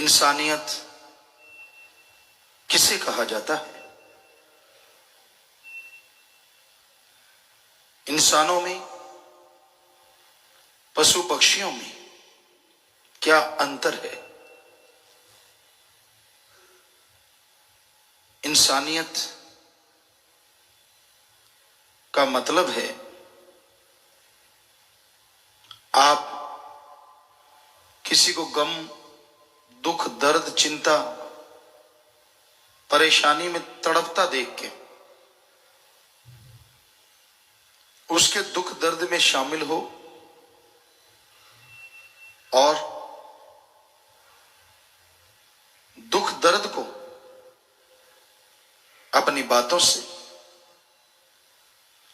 इंसानियत किसे कहा जाता है? इंसानों में, पशु पक्षियों में क्या अंतर है? इंसानियत का मतलब है आप किसी को गम, दुख, दर्द, चिंता, परेशानी में तड़पता देख के उसके दुख दर्द में शामिल हो और दुख दर्द को अपनी बातों से,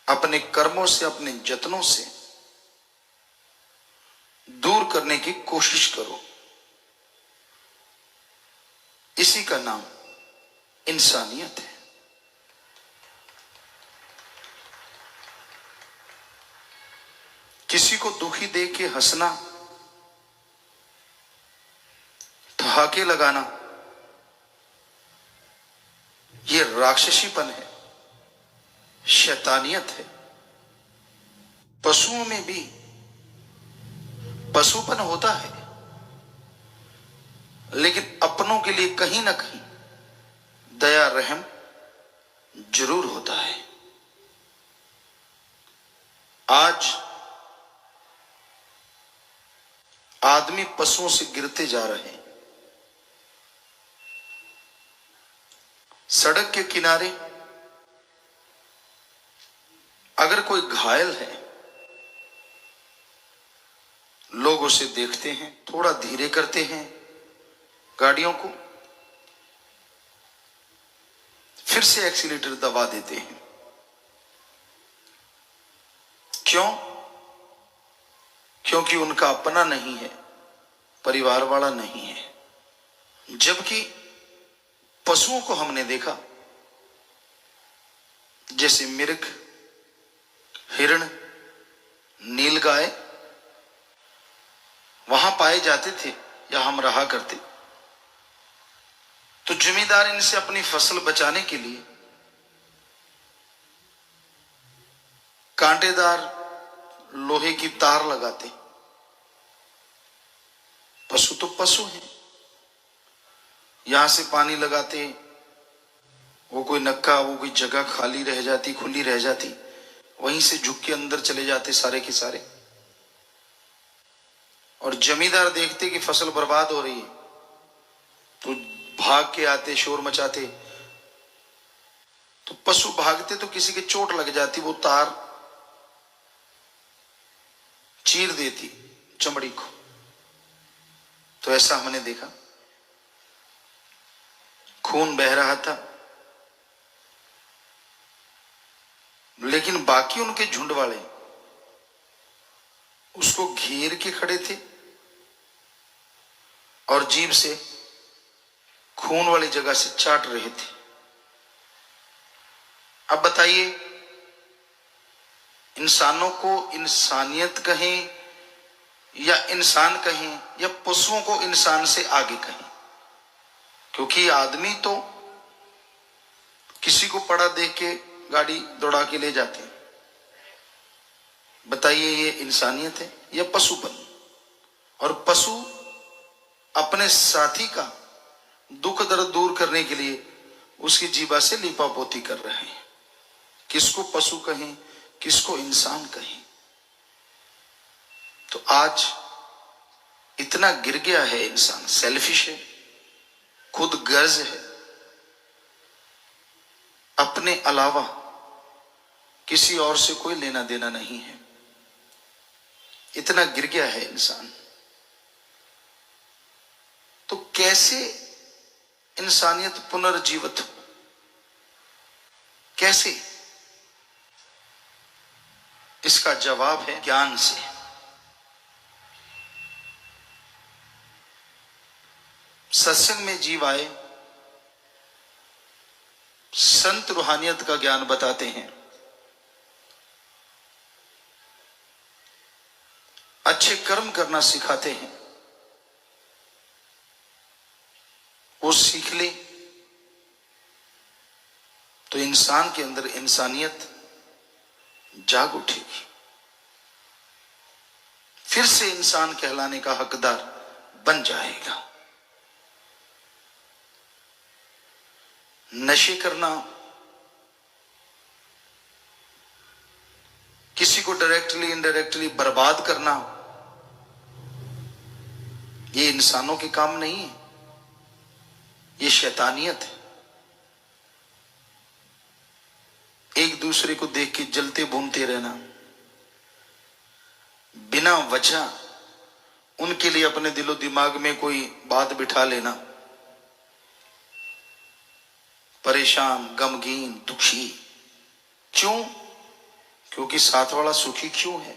अपने कर्मों से, अपने जतनों से दूर करने की कोशिश करो। इसी का नाम इंसानियत है। किसी को दुखी देख के हंसना, ठहाके लगाना, यह राक्षसीपन है, शैतानियत है। पशुओं में भी पशुपन होता है, लेकिन अपनों के लिए कहीं ना कहीं दया, रहम जरूर होता है। आज आदमी पशुओं से गिरते जा रहे हैं। सड़क के किनारे अगर कोई घायल है, लोग उसे देखते हैं, थोड़ा धीरे करते हैं गाड़ियों को, फिर से एक्सीलेटर दबा देते हैं। क्यों? क्योंकि उनका अपना नहीं है, परिवार वाला नहीं है। जबकि पशुओं को हमने देखा, जैसे मिर्ग, हिरण, नीलगाय वहां पाए जाते थे या हम रहा करते, तो जमींदार इनसे अपनी फसल बचाने के लिए कांटेदार लोहे की तार लगाते। पशु तो पशु हैं, यहां से पानी लगाते, वो कोई नक्का, वो कोई जगह खाली रह जाती, खुली रह जाती, वहीं से झुक के अंदर चले जाते सारे के सारे। और जमींदार देखते कि फसल बर्बाद हो रही है तो भाग के आते, शोर मचाते। तो पशु भागते तो किसी के चोट लग जाती, वो तार चीर देती चमड़ी को। तो ऐसा हमने देखा, खून बह रहा था, लेकिन बाकी उनके झुंड वाले उसको घेर के खड़े थे और जीभ से खून वाली जगह से चाट रहे थे। अब बताइए, इंसानों को इंसानियत कहें या इंसान कहें, या पशुओं को इंसान से आगे कहें? क्योंकि आदमी तो किसी को पड़ा देख के गाड़ी दौड़ा के ले जाते हैं। बताइए, ये इंसानियत है या पशुपन? और पशु अपने साथी का दुख दर्द दूर करने के लिए उसकी जीवा से लीपापोती कर रहे हैं। किसको पशु कहें, किसको इंसान कहें? तो आज इतना गिर गया है इंसान, सेल्फिश है, खुद गर्ज है, अपने अलावा किसी और से कोई लेना देना नहीं है। इतना गिर गया है इंसान। तो कैसे इंसानियत पुनर्जीवित हो? कैसे? इसका जवाब है ज्ञान से। सत्संग में जीव आए, संत रूहानियत का ज्ञान बताते हैं, अच्छे कर्म करना सिखाते हैं, सीख ले तो इंसान के अंदर इंसानियत जाग उठेगी, फिर से इंसान कहलाने का हकदार बन जाएगा। नशे करना, किसी को डायरेक्टली इनडायरेक्टली बर्बाद करना, ये इंसानों के काम नहीं है, ये शैतानियत है। एक दूसरे को देख के जलते भूनते रहना, बिना वजह उनके लिए अपने दिलो दिमाग में कोई बात बिठा लेना, परेशान, गमगीन, दुखी। क्यों? क्योंकि साथ वाला सुखी क्यों है?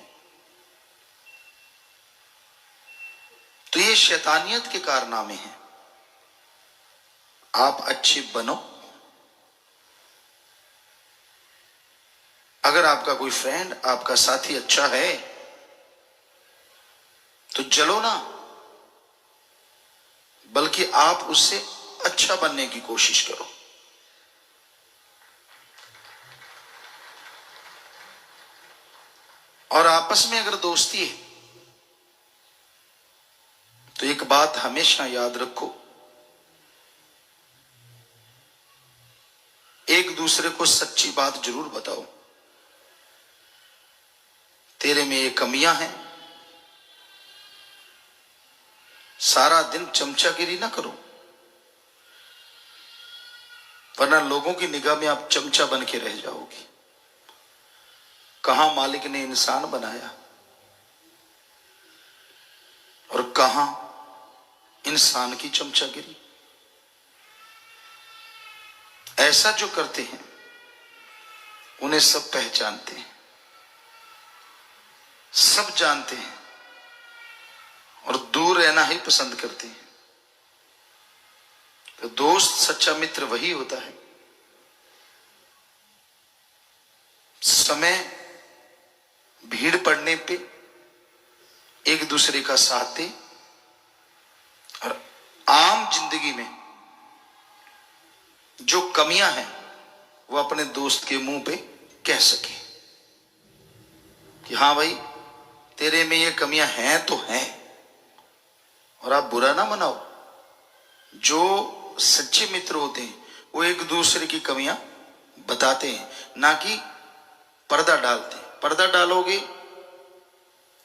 तो ये शैतानियत के कारनामे हैं। आप अच्छे बनो। अगर आपका कोई फ्रेंड, आपका साथी अच्छा है तो जलो ना, बल्कि आप उससे अच्छा बनने की कोशिश करो। और आपस में अगर दोस्ती है तो एक बात हमेशा याद रखो, एक दूसरे को सच्ची बात जरूर बताओ। तेरे में ये कमियां हैं, सारा दिन चमचागिरी ना करो, वरना लोगों की निगाह में आप चमचा बन के रह जाओगे। कहां मालिक ने इंसान बनाया और कहां इंसान की चमचागिरी। ऐसा जो करते हैं उन्हें सब पहचानते हैं, सब जानते हैं और दूर रहना ही पसंद करते हैं। तो दोस्त, सच्चा मित्र वही होता है समय भीड़ पड़ने पे एक दूसरे का साथ दे और आम जिंदगी में जो कमियां हैं वो अपने दोस्त के मुंह पे कह सके कि हाँ भाई, तेरे में ये कमियां हैं तो हैं, और आप बुरा ना मनाओ। जो सच्चे मित्र होते हैं वो एक दूसरे की कमियां बताते हैं, ना कि पर्दा डालते हैं। पर्दा डालोगे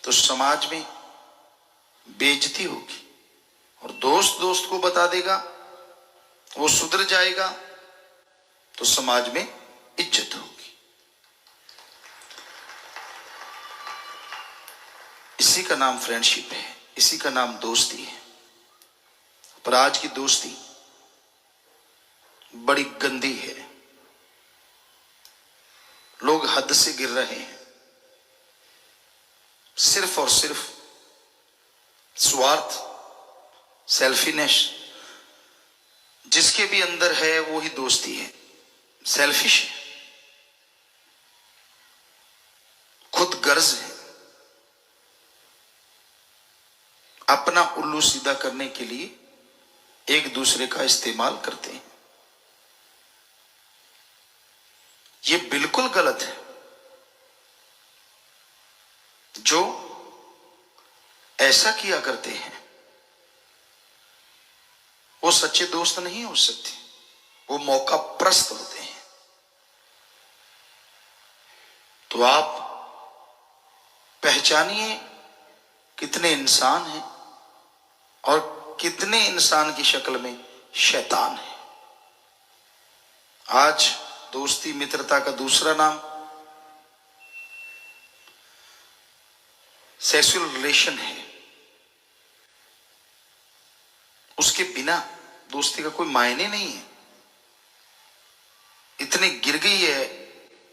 तो समाज में बेइज्जती होगी, और दोस्त दोस्त को बता देगा, वो सुधर जाएगा तो समाज में इज्जत होगी। इसी का नाम फ्रेंडशिप है, इसी का नाम दोस्ती है। पर आज की दोस्ती बड़ी गंदी है, लोग हद से गिर रहे हैं। सिर्फ और सिर्फ स्वार्थ, सेल्फिनेस जिसके भी अंदर है वो ही दोस्ती है। सेल्फिश है, खुद गर्ज है, अपना उल्लू सीधा करने के लिए एक दूसरे का इस्तेमाल करते हैं। ये बिल्कुल गलत है। जो ऐसा किया करते हैं वो सच्चे दोस्त नहीं हो सकते, वो मौका प्रस्त होते हैं। तो आप पहचानिए कितने इंसान हैं और कितने इंसान की शक्ल में शैतान है। आज दोस्ती मित्रता का दूसरा नाम सेक्सुअल रिलेशन है। उसके बिना दोस्ती का कोई मायने नहीं है। इतने गिर गई है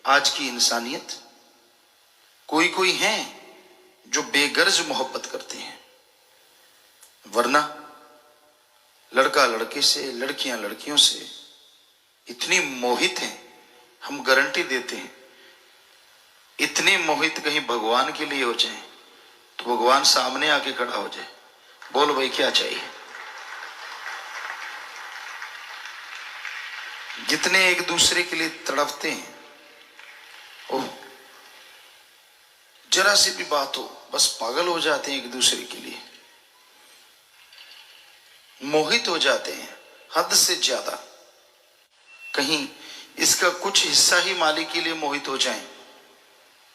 आज की इंसानियत। कोई कोई हैं जो बेगर्ज मोहब्बत करते हैं, वरना लड़का लड़के से, लड़कियां लड़कियों से इतनी मोहित हैं, हम गारंटी देते हैं इतने मोहित कहीं भगवान के लिए हो जाए तो भगवान सामने आके खड़ा हो जाए, बोल भाई क्या चाहिए। जितने एक दूसरे के लिए तड़पते हैं, ओह, जरा सी भी बात हो बस पागल हो जाते हैं, एक दूसरे के लिए मोहित हो जाते हैं हद से ज्यादा। कहीं इसका कुछ हिस्सा ही मालिक के लिए मोहित हो जाए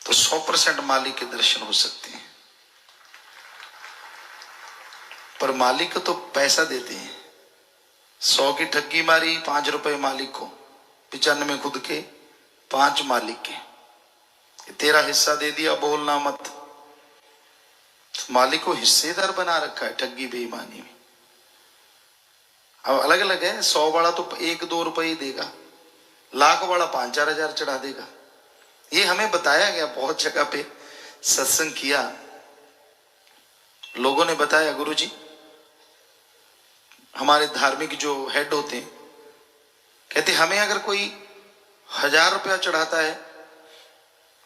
तो 100% मालिक के दर्शन हो सकते हैं। पर मालिक को तो पैसा देते हैं, 100 की ठगी मारी, 5 रुपए मालिक को, 95 खुद के, 5 मालिक के, तेरा हिस्सा दे दिया, बोलना मत। तो मालिक को हिस्सेदार बना रखा है ठगी बेईमानी में। अब अलग अलग है, 100 वाला तो 1-2 रुपए ही देगा, लाख वाला 5-4 हजार चढ़ा देगा। ये हमें बताया गया, बहुत जगह पे सत्संग किया, लोगों ने बताया, गुरुजी हमारे धार्मिक जो हेड होते हैं कहते हमें अगर कोई 1000 रुपया चढ़ाता है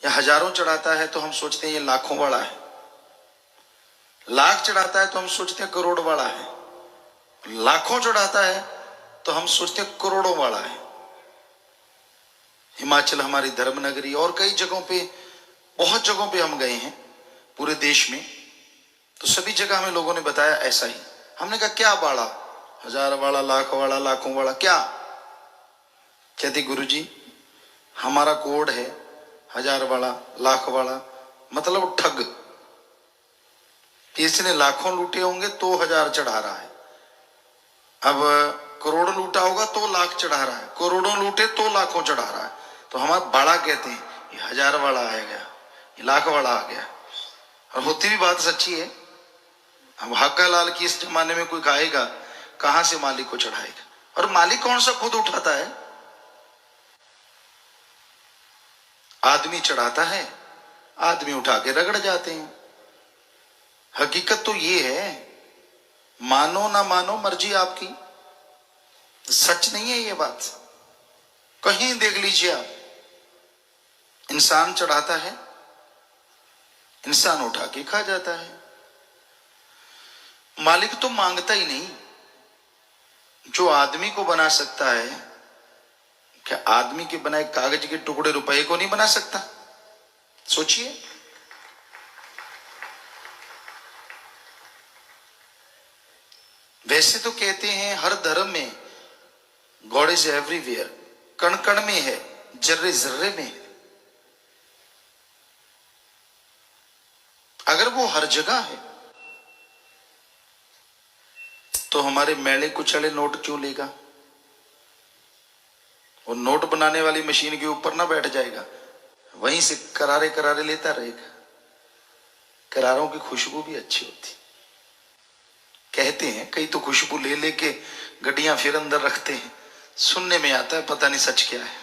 या हजारों चढ़ाता है तो हम सोचते हैं ये लाखों वाला है, लाख चढ़ाता है तो हम सोचते हैं करोड़ वाला है, लाखों चढ़ाता है तो हम सोचते हैं करोड़ों वाला है। हिमाचल हमारी धर्म नगरी और कई जगहों पे, बहुत जगहों पे हम गए हैं पूरे देश में, तो सभी जगह हमें लोगों ने बताया ऐसा ही। हमने कहा क्या बाड़ा, 1000 वाला, लाख वाला, लाखों वाला क्या? कहते गुरुजी हमारा कोड है 1000 वाला, लाख वाला, मतलब ठग। इसने लाखों लूटे होंगे तो 1000 चढ़ा रहा है, अब करोड़ लूटा होगा तो लाख चढ़ा रहा है, करोड़ों लूटे तो लाखों चढ़ा रहा है। तो हमारा बाड़ा कहते हैं ये 1000 वाला आ गया, ये लाख वाला आ गया। और होती भी बात सच्ची है। अब हक्का लाल की इस जमाने में कोई गाएगा, कहां से मालिक को चढ़ाएगा? और मालिक कौन सा खुद उठाता है? आदमी चढ़ाता है, आदमी उठा के रगड़ जाते हैं। हकीकत तो ये है, मानो ना मानो मर्जी आपकी, सच नहीं है ये बात। कहीं देख लीजिए आप, इंसान चढ़ाता है, इंसान उठा के खा जाता है। मालिक तो मांगता ही नहीं। जो आदमी को बना सकता है, क्या आदमी के बनाए कागज के टुकड़े रुपए को नहीं बना सकता? सोचिए। वैसे तो कहते हैं हर धर्म में गॉड इज एवरीवेयर, कण कण में है, जर्रे जर्रे में है। अगर वो हर जगह है तो हमारे मैले कुचले नोट क्यों लेगा? वो नोट बनाने वाली मशीन के ऊपर ना बैठ जाएगा, वहीं से करारे करारे लेता रहेगा। करारों की खुशबू भी अच्छी होती, कहते हैं। कई तो खुशबू ले लेके गड्डियां फिर अंदर रखते हैं, सुनने में आता है, पता नहीं सच क्या है।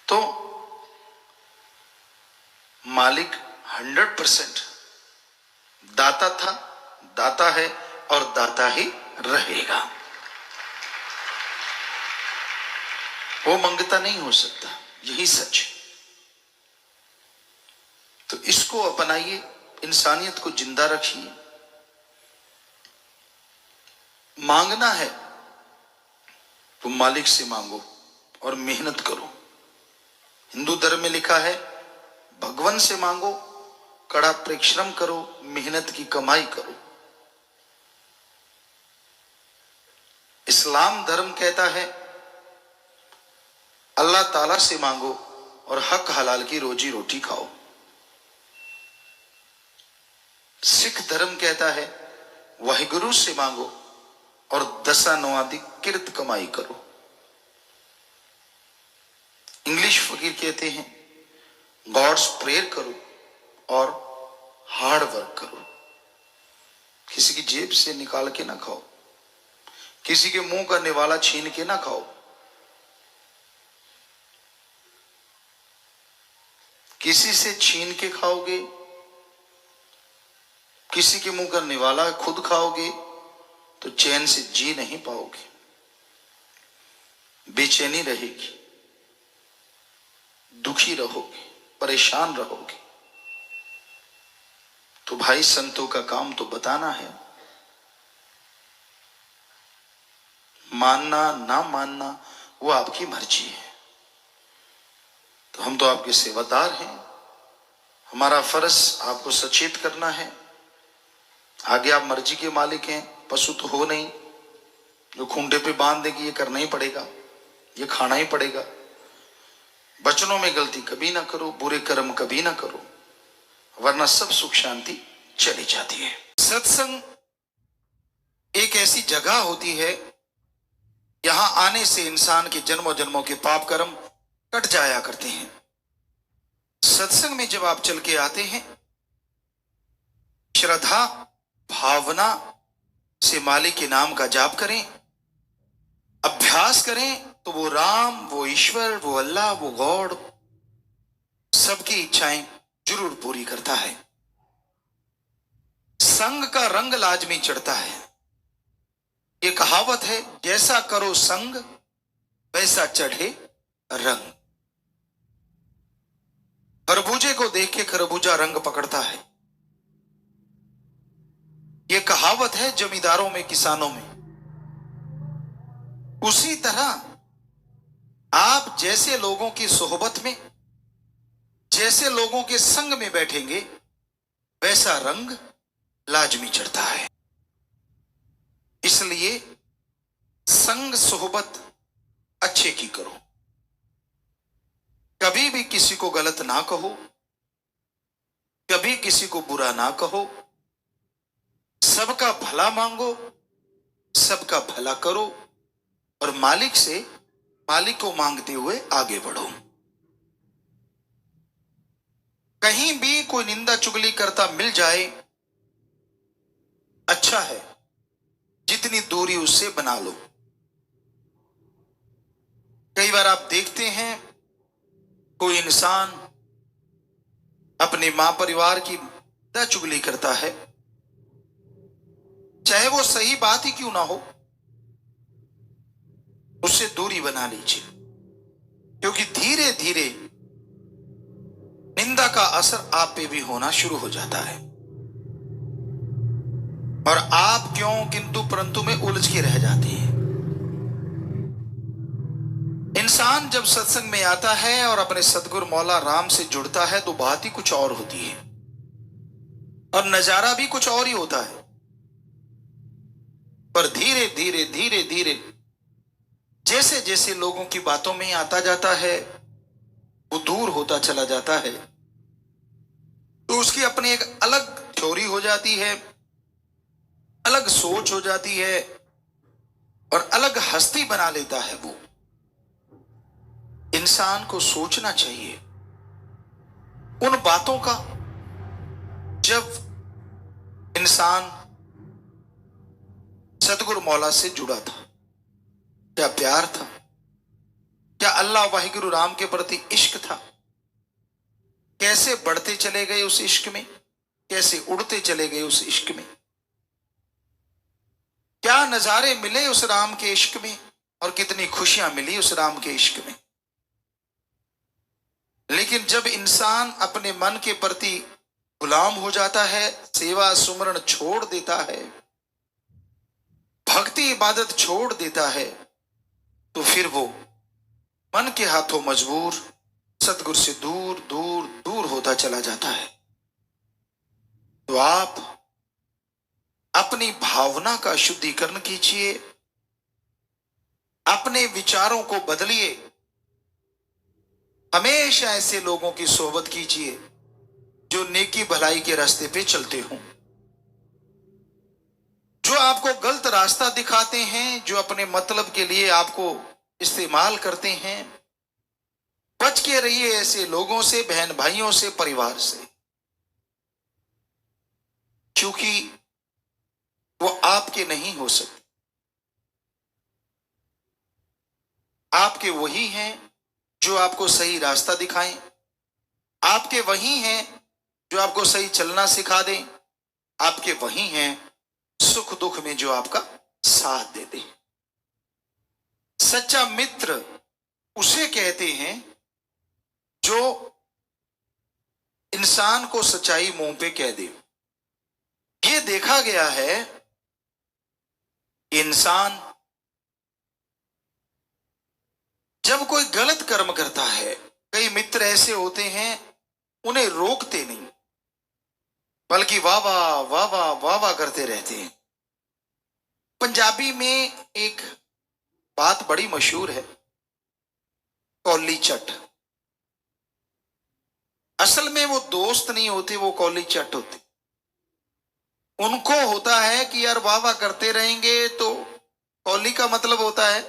तो मालिक 100% दाता था, दाता है और दाता ही रहेगा। वो मंगता नहीं हो सकता, यही सच है। तो इसको अपनाइए, इंसानियत को जिंदा रखिए। मांगना है तो मालिक से मांगो और मेहनत करो। हिंदू धर्म में लिखा है भगवान से मांगो, कड़ा परिश्रम करो, मेहनत की कमाई करो। इस्लाम धर्म कहता है अल्लाह ताला से मांगो और हक हलाल की रोजी रोटी खाओ। सिख धर्म कहता है वाहिगुरु से मांगो और दसा नवादी किरत कमाई करो। इंग्लिश फकीर कहते हैं गॉड्स प्रेयर करो और हार्ड वर्क करो। किसी की जेब से निकाल के ना खाओ, किसी के मुंह का निवाला छीन के ना खाओ, किसी से छीन के खाओगे, किसी के मुंह का निवाला खुद खाओगे तो चैन से जी नहीं पाओगे, बेचैनी रहेगी, दुखी रहोगे, परेशान रहोगे। तो भाई संतों का काम तो बताना है, मानना ना मानना वो आपकी मर्जी है। तो हम तो आपके सेवादार हैं, हमारा फर्ज आपको सचेत करना है। आगे आप मर्जी के मालिक हैं, पशु तो हो नहीं जो खूंटे पे बांध देगी, ये करना ही पड़ेगा, ये खाना ही पड़ेगा। बचनों में गलती कभी ना करो, बुरे कर्म कभी ना करो, वरना सब सुख शांति चली जाती है। सत्संग एक ऐसी जगह होती है, यहां आने से इंसान के जन्मों जन्मों के पाप कर्म कट जाया करते हैं। सत्संग में जब आप चल के आते हैं, श्रद्धा भावना से मालिक के नाम का जाप करें, अभ्यास करें, तो वो राम, वो ईश्वर, वो अल्लाह, वो गॉड सबकी इच्छाएं जरूर पूरी करता है। संग का रंग लाजमी चढ़ता है। ये कहावत है, जैसा करो संग वैसा चढ़े रंग। खरबूजे को देख के खरबूजा रंग पकड़ता है। ये कहावत है जमींदारों में, किसानों में। उसी तरह आप जैसे लोगों की सोहबत में, जैसे लोगों के संग में बैठेंगे, वैसा रंग लाजमी चढ़ता है। इसलिए संग सोहबत अच्छे की करो। कभी भी किसी को गलत ना कहो, कभी किसी को बुरा ना कहो। सबका भला मांगो, सबका भला करो, और मालिक को मांगते हुए आगे बढ़ो। कहीं भी कोई निंदा चुगली करता मिल जाए, अच्छा है, जितनी दूरी उससे बना लो। कई बार आप देखते हैं, कोई इंसान अपने मां परिवार की निंदा चुगली करता है, चाहे वो सही बात ही क्यों ना हो, उससे दूरी बना लीजिए। क्योंकि धीरे धीरे निंदा का असर आप पे भी होना शुरू हो जाता है, और आप क्यों किंतु परंतु में उलझ के रह जाते हैं। इंसान जब सत्संग में आता है और अपने सदगुरु मौला राम से जुड़ता है, तो बात ही कुछ और होती है, और नजारा भी कुछ और ही होता है। पर धीरे धीरे धीरे धीरे जैसे जैसे लोगों की बातों में आता जाता है, वो दूर होता चला जाता है, तो उसकी अपनी एक अलग थ्योरी हो जाती है, अलग सोच हो जाती है, और अलग हस्ती बना लेता है वो। इंसान को सोचना चाहिए उन बातों का, जब इंसान सतगुरु मौला से जुड़ा था। क्या प्यार था, क्या अल्लाह वाहिगुरु राम के प्रति इश्क था। कैसे बढ़ते चले गए उस इश्क में, कैसे उड़ते चले गए उस इश्क में। क्या नजारे मिले उस राम के इश्क में, और कितनी खुशियां मिली उस राम के इश्क में। लेकिन जब इंसान अपने मन के प्रति गुलाम हो जाता है, सेवा सुमरण छोड़ देता है, भक्ति इबादत छोड़ देता है, तो फिर वो मन के हाथों मजबूर सतगुरु से दूर दूर दूर होता चला जाता है। तो आप अपनी भावना का शुद्धिकरण कीजिए, अपने विचारों को बदलिए। हमेशा ऐसे लोगों की सोहबत कीजिए जो नेकी भलाई के रास्ते पे चलते हों, जो आपको गलत रास्ता दिखाते हैं, जो अपने मतलब के लिए आपको इस्तेमाल करते हैं। बच के रहिए ऐसे लोगों से, बहन भाइयों से, परिवार से, क्योंकि वो आपके नहीं हो सकते। आपके वही हैं जो आपको सही रास्ता दिखाएं, आपके वही हैं जो आपको सही चलना सिखा दें, आपके वही हैं सुख दुख में जो आपका साथ दे दे। सच्चा मित्र उसे कहते हैं जो इंसान को सच्चाई मुंह पे कह दे। ये देखा गया है कि इंसान जब कोई गलत कर्म करता है, कई मित्र ऐसे होते हैं उन्हें रोकते नहीं, बल्कि वाह वाह वाह वाह वाह वाह करते रहते हैं। पंजाबी में एक बात बड़ी मशहूर है, कौली चट। असल में वो दोस्त नहीं होते, वो कौली चट होते। उनको होता है कि यार वाह वाह करते रहेंगे तो कौली का मतलब होता है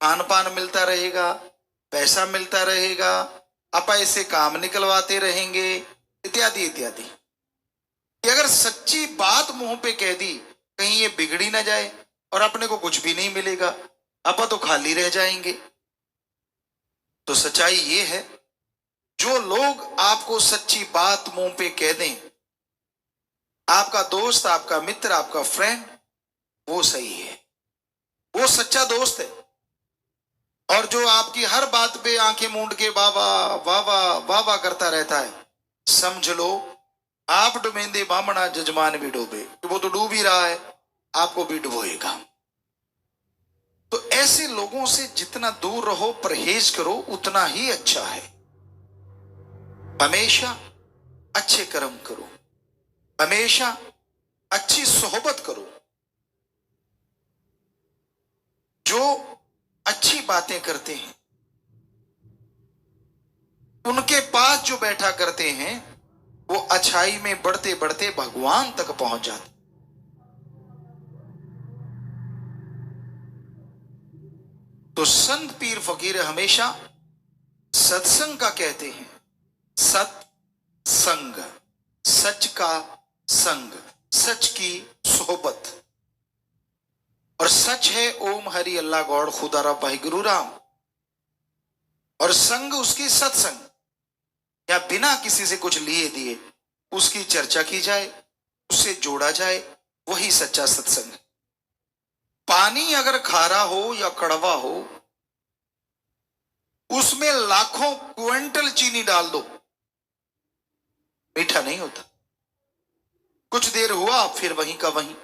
खान पान मिलता रहेगा, पैसा मिलता रहेगा, आप ऐसे काम निकलवाते रहेंगे, इत्यादि इत्यादि। कि अगर सच्ची बात मुंह पे कह दी, कहीं ये बिगड़ी ना जाए और अपने को कुछ भी नहीं मिलेगा, अपन तो खाली रह जाएंगे। तो सच्चाई ये है, जो लोग आपको सच्ची बात मुंह पे कह दें, आपका दोस्त, आपका मित्र, आपका फ्रेंड, वो सही है, वो सच्चा दोस्त है। और जो आपकी हर बात पे आंखें मूंद के वाह वाह वाह वाह करता रहता है, समझ लो आप डुबेंदे बामणा जजमान भी डूबे, वो तो डूब ही रहा है, आपको भी डुबोएगा। तो ऐसे लोगों से जितना दूर रहो, परहेज करो, उतना ही अच्छा है। हमेशा अच्छे कर्म करो, हमेशा अच्छी सोहबत करो। जो अच्छी बातें करते हैं, उनके पास जो बैठा करते हैं, वो अच्छाई में बढ़ते बढ़ते भगवान तक पहुंच जाते। तो संत पीर फकीर हमेशा सत्संग का कहते हैं, सत्संग, सच का संग, सच की सोहबत। और सच है ओम हरि अल्लाह गौड़ खुदा रब भाई गुरु राम, और संग उसकी सत्संग, या बिना किसी से कुछ लिए दिए उसकी चर्चा की जाए, उससे जोड़ा जाए, वही सच्चा सत्संग है। पानी अगर खारा हो या कड़वा हो, उसमें लाखों क्विंटल चीनी डाल दो, मीठा नहीं होता। कुछ देर हुआ फिर वहीं का वहीं।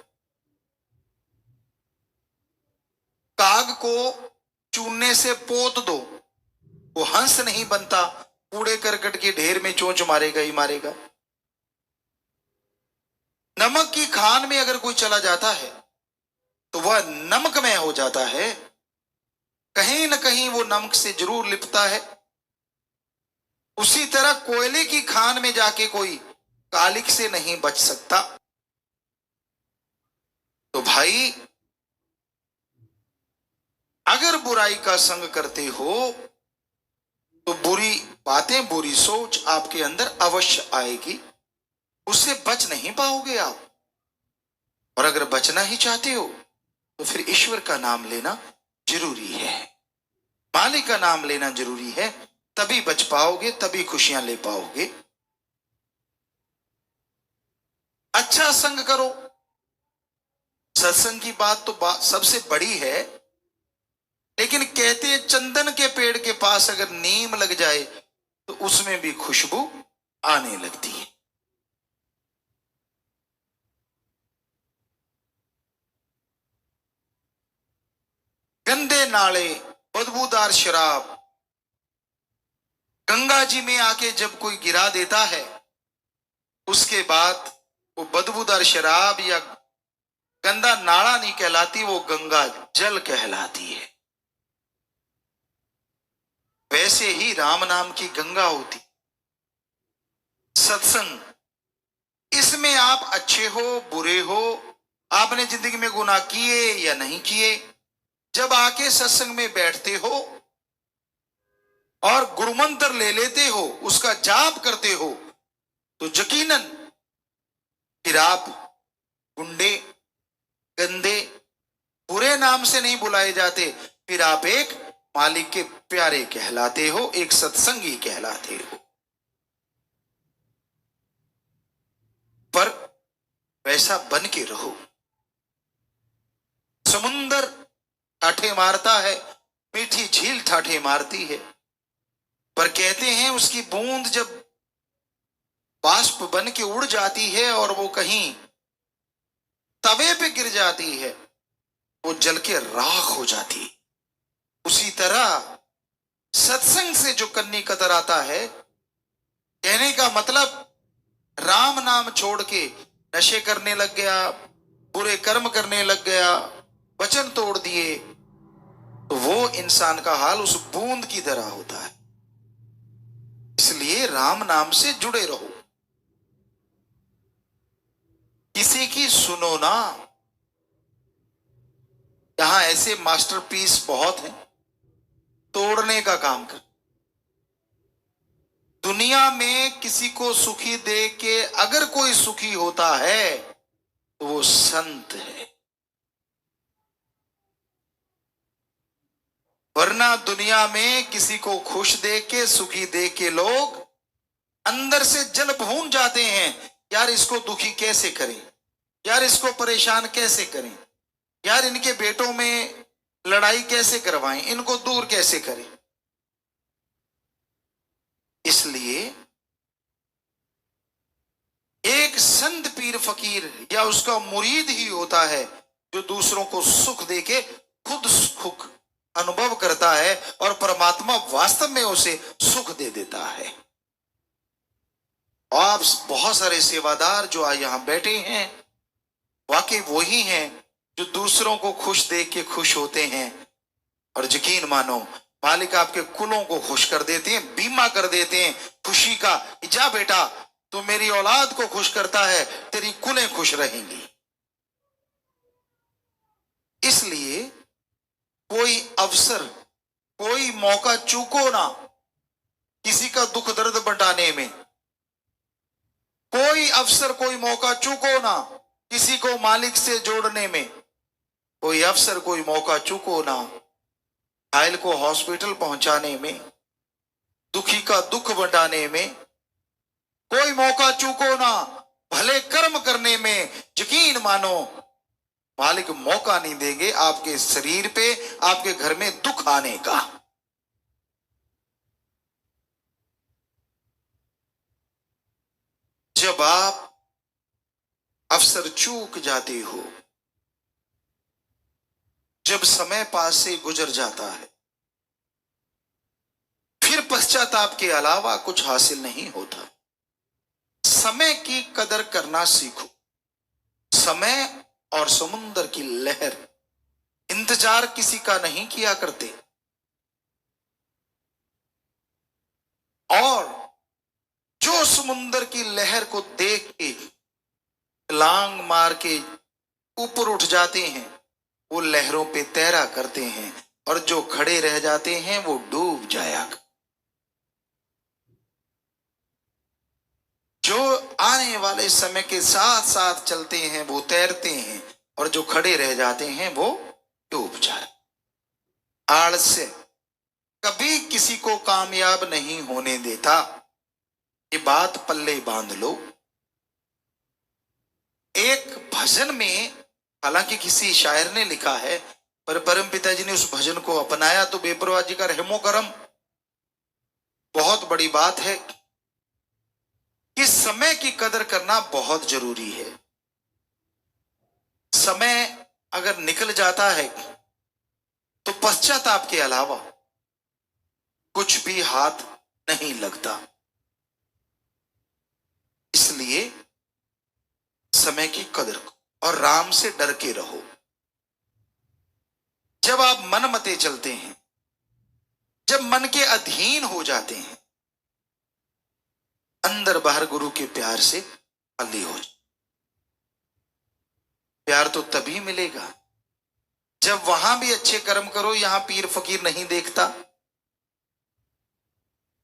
काग को चूने से पोत दो, वो हंस नहीं बनता, कूड़े करकट के ढेर में चोंच मारेगा ही मारेगा। नमक की खान में अगर कोई चला जाता है तो वह नमकमय हो जाता है, कहीं न कहीं वो नमक से जरूर लिपटा है। उसी तरह कोयले की खान में जाके कोई कालिक से नहीं बच सकता। तो भाई, अगर बुराई का संग करते हो तो बुरी बातें, बुरी सोच आपके अंदर अवश्य आएगी, उससे बच नहीं पाओगे आप। और अगर बचना ही चाहते हो तो फिर ईश्वर का नाम लेना जरूरी है, मालिक का नाम लेना जरूरी है, तभी बच पाओगे, तभी खुशियां ले पाओगे। अच्छा संग करो। सत्संग की बात तो सबसे बड़ी है, लेकिन कहते हैं चंदन के पेड़ के पास अगर नीम लग जाए तो उसमें भी खुशबू आने लगती है। गंदे नाले, बदबूदार शराब गंगा जी में आके जब कोई गिरा देता है, उसके बाद वो बदबूदार शराब या गंदा नाला नहीं कहलाती, वो गंगा जल कहलाती है। वैसे ही राम नाम की गंगा होती सत्संग। इसमें आप अच्छे हो बुरे हो, आपने जिंदगी में गुनाह किए या नहीं किए, जब आके सत्संग में बैठते हो और गुरुमंत्र ले लेते हो, उसका जाप करते हो, तो यकीनन फिर आप गुंडे, गंदे, बुरे नाम से नहीं बुलाए जाते, फिर आप एक मालिक के प्यारे कहलाते हो, एक सत्संगी कहलाते हो। पर वैसा बन के रहो। समुंदर ठाठे मारता है, मीठी झील ठाठे मारती है, पर कहते हैं उसकी बूंद जब बाष्प बन के उड़ जाती है और वो कहीं तवे पे गिर जाती है, वो जल के राख हो जाती है। उसी तरह सत्संग से जो कन्नी कतर आता है, कहने का मतलब राम नाम छोड़ के नशे करने लग गया, बुरे कर्म करने लग गया, वचन तोड़ दिए, तो वो इंसान का हाल उस बूंद की तरह होता है। इसलिए राम नाम से जुड़े रहो, किसी की सुनो ना। यहां ऐसे मास्टरपीस बहुत हैं, तोड़ने का काम कर। दुनिया में किसी को सुखी दे के अगर कोई सुखी होता है तो वो संत है, वरना दुनिया में किसी को खुश दे के सुखी दे के लोग अंदर से जल भून जाते हैं। यार इसको दुखी कैसे करें, यार इसको परेशान कैसे करें, यार इनके बेटों में लड़ाई कैसे करवाएं, इनको दूर कैसे करें। इसलिए एक संत पीर फकीर या उसका मुरीद ही होता है जो दूसरों को सुख देके खुद सुख अनुभव करता है और परमात्मा वास्तव में उसे सुख दे देता है। आप बहुत सारे सेवादार जो आज यहां बैठे हैं, वाकई वही हैं जो दूसरों को खुश देख के खुश होते हैं। और यकीन मानो मालिक आपके कुलों को खुश कर देते हैं, बीमा कर देते हैं खुशी का। जा बेटा, तू मेरी औलाद को खुश करता है, तेरी कुलें खुश रहेंगी। इसलिए कोई अवसर, कोई मौका चूको ना किसी का दुख दर्द बंटाने में। कोई अवसर, कोई मौका चूको ना किसी को मालिक से जोड़ने में। कोई अवसर, कोई मौका चूको ना घायल को हॉस्पिटल पहुंचाने में, दुखी का दुख बंटाने में। कोई मौका चूको ना भले कर्म करने में। यकीन मानो मालिक मौका नहीं देंगे आपके शरीर पे, आपके घर में दुख आने का। जब आप अवसर चूक जाते हो, जब समय पास से गुजर जाता है, फिर पश्चाताप के अलावा कुछ हासिल नहीं होता। समय की कदर करना सीखो। समय और समुद्र की लहर इंतजार किसी का नहीं किया करते, और जो समुद्र की लहर को देख के लांग मार के ऊपर उठ जाते हैं वो लहरों पे तैरा करते हैं, और जो खड़े रह जाते हैं वो डूब जाया। जो आने वाले समय के साथ साथ चलते हैं वो तैरते हैं, और जो खड़े रह जाते हैं वो डूब जाए। आलस्य कभी किसी को कामयाब नहीं होने देता, ये बात पल्ले बांध लो। एक भजन में, हालांकि किसी शायर ने लिखा है, पर परम पिताजी ने उस भजन को अपनाया तो बेपरवाजी का रहमो करम। बहुत बड़ी बात है कि समय की कदर करना बहुत जरूरी है। समय अगर निकल जाता है तो पश्चाताप के अलावा कुछ भी हाथ नहीं लगता। इसलिए समय की कदर करो और राम से डर के रहो। जब आप मन मते चलते हैं, जब मन के अधीन हो जाते हैं, अंदर बाहर गुरु के प्यार से खाली हो जाए। प्यार तो तभी मिलेगा जब वहां भी अच्छे कर्म करो, यहां पीर फकीर नहीं देखता।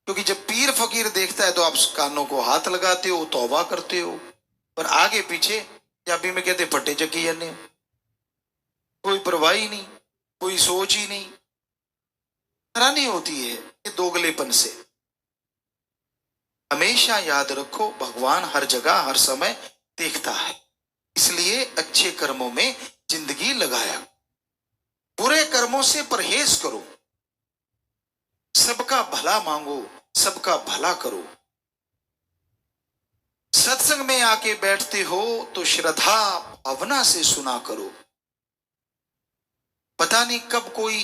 क्योंकि जब पीर फकीर देखता है तो आप कानों को हाथ लगाते हो, तौबा करते हो, पर आगे पीछे पंजाबी में कहते फटे चक्की जाने, कोई परवाह ही नहीं, कोई सोच ही नहीं। हैरानी होती है ये दोगलेपन से। हमेशा याद रखो भगवान हर जगह हर समय देखता है, इसलिए अच्छे कर्मों में जिंदगी लगाया। बुरे कर्मों से परहेज करो, सबका भला मांगो, सबका भला करो। सत्संग में आके बैठते हो तो श्रद्धा भावना से सुना करो। पता नहीं कब कोई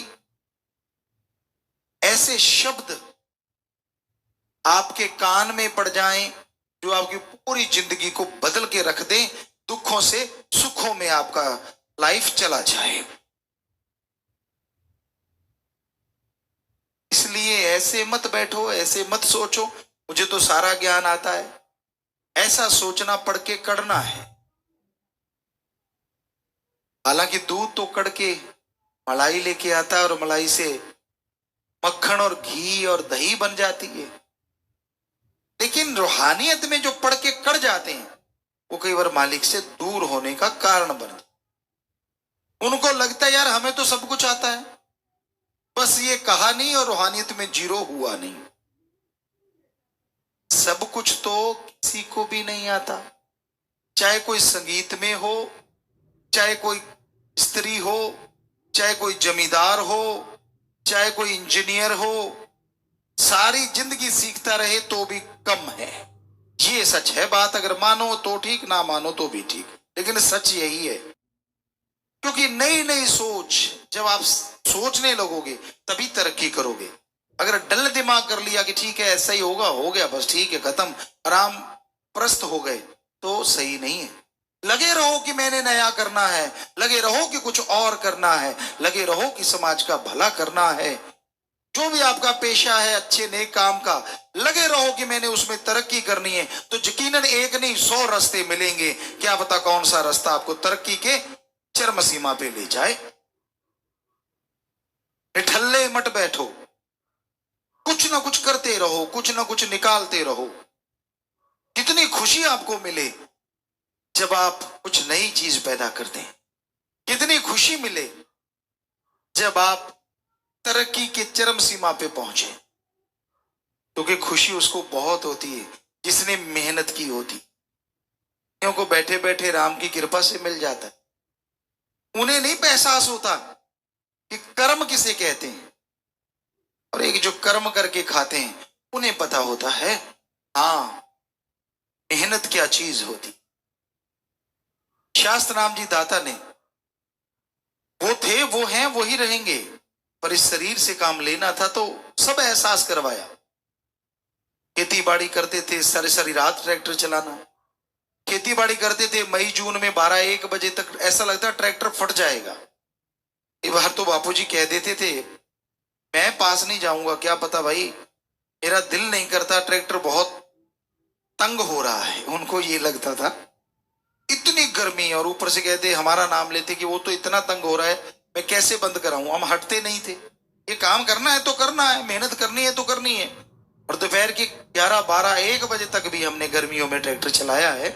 ऐसे शब्द आपके कान में पड़ जाएं जो आपकी पूरी जिंदगी को बदल के रख दें, दुखों से सुखों में आपका लाइफ चला जाए। इसलिए ऐसे मत बैठो, ऐसे मत सोचो मुझे तो सारा ज्ञान आता है। ऐसा सोचना पढ़ के करना है। हालांकि दूध तो कड़ के मलाई लेके आता है और मलाई से मक्खन और घी और दही बन जाती है, लेकिन रूहानियत में जो पढ़ के कड़ जाते हैं वो कई बार मालिक से दूर होने का कारण बनते। उनको लगता है यार हमें तो सब कुछ आता है, बस ये कहानी और रूहानियत में जीरो हुआ नहीं। सब कुछ तो किसी को भी नहीं आता, चाहे कोई संगीत में हो, चाहे कोई स्त्री हो, चाहे कोई जमींदार हो, चाहे कोई इंजीनियर हो, सारी जिंदगी सीखता रहे तो भी कम है। ये सच है। बात अगर मानो तो ठीक, ना मानो तो भी ठीक, लेकिन सच यही है। क्योंकि नई नई सोच जब आप सोचने लगोगे तभी तरक्की करोगे। अगर डल दिमाग कर लिया कि ठीक है ऐसा ही होगा, हो गया बस ठीक है खत्म, आराम प्रस्त हो गए, तो सही नहीं है। लगे रहो कि मैंने नया करना है, लगे रहो कि कुछ और करना है, लगे रहो कि समाज का भला करना है। जो भी आपका पेशा है अच्छे नेक काम का, लगे रहो कि मैंने उसमें तरक्की करनी है, तो यकीनन एक नहीं 100 रास्ते मिलेंगे। क्या पता कौन सा रास्ता आपको तरक्की के चरम सीमा पे ले जाए। निठल्ले मत बैठो, कुछ ना कुछ करते रहो, कुछ ना कुछ निकालते रहो। कितनी खुशी आपको मिले जब आप कुछ नई चीज पैदा करते हैं, कितनी खुशी मिले जब आप तरक्की के चरम सीमा पे पहुंचे, क्योंकि खुशी उसको बहुत होती है जिसने मेहनत की होती। क्योंकि बैठे बैठे राम की कृपा से मिल जाता है। उन्हें नहीं एहसास होता कि कर्म किसे कहते हैं, और एक जो कर्म करके खाते हैं उन्हें पता होता है हाँ मेहनत क्या चीज होती। शास्त्र राम जी दाता ने वो थे, वो हैं, वो ही रहेंगे, पर इस शरीर से काम लेना था तो सब एहसास करवाया। खेती बाड़ी करते थे, सारी सारी रात ट्रैक्टर चलाना, खेती बाड़ी करते थे मई जून में 12-1 बजे तक ऐसा लगता ट्रैक्टर फट जाएगा। एक बार तो बापूजी कह देते थे मैं पास नहीं जाऊंगा, क्या पता भाई मेरा दिल नहीं करता, ट्रैक्टर बहुत तंग हो रहा है। उनको ये लगता था इतनी गर्मी, और ऊपर से कहते हमारा नाम लेते कि वो तो इतना तंग हो रहा है मैं कैसे बंद कराऊं। हम हटते नहीं थे, ये काम करना है तो करना है, मेहनत करनी है तो करनी है। और दोपहर के 11-12-1 बजे तक भी हमने गर्मियों में ट्रैक्टर चलाया है।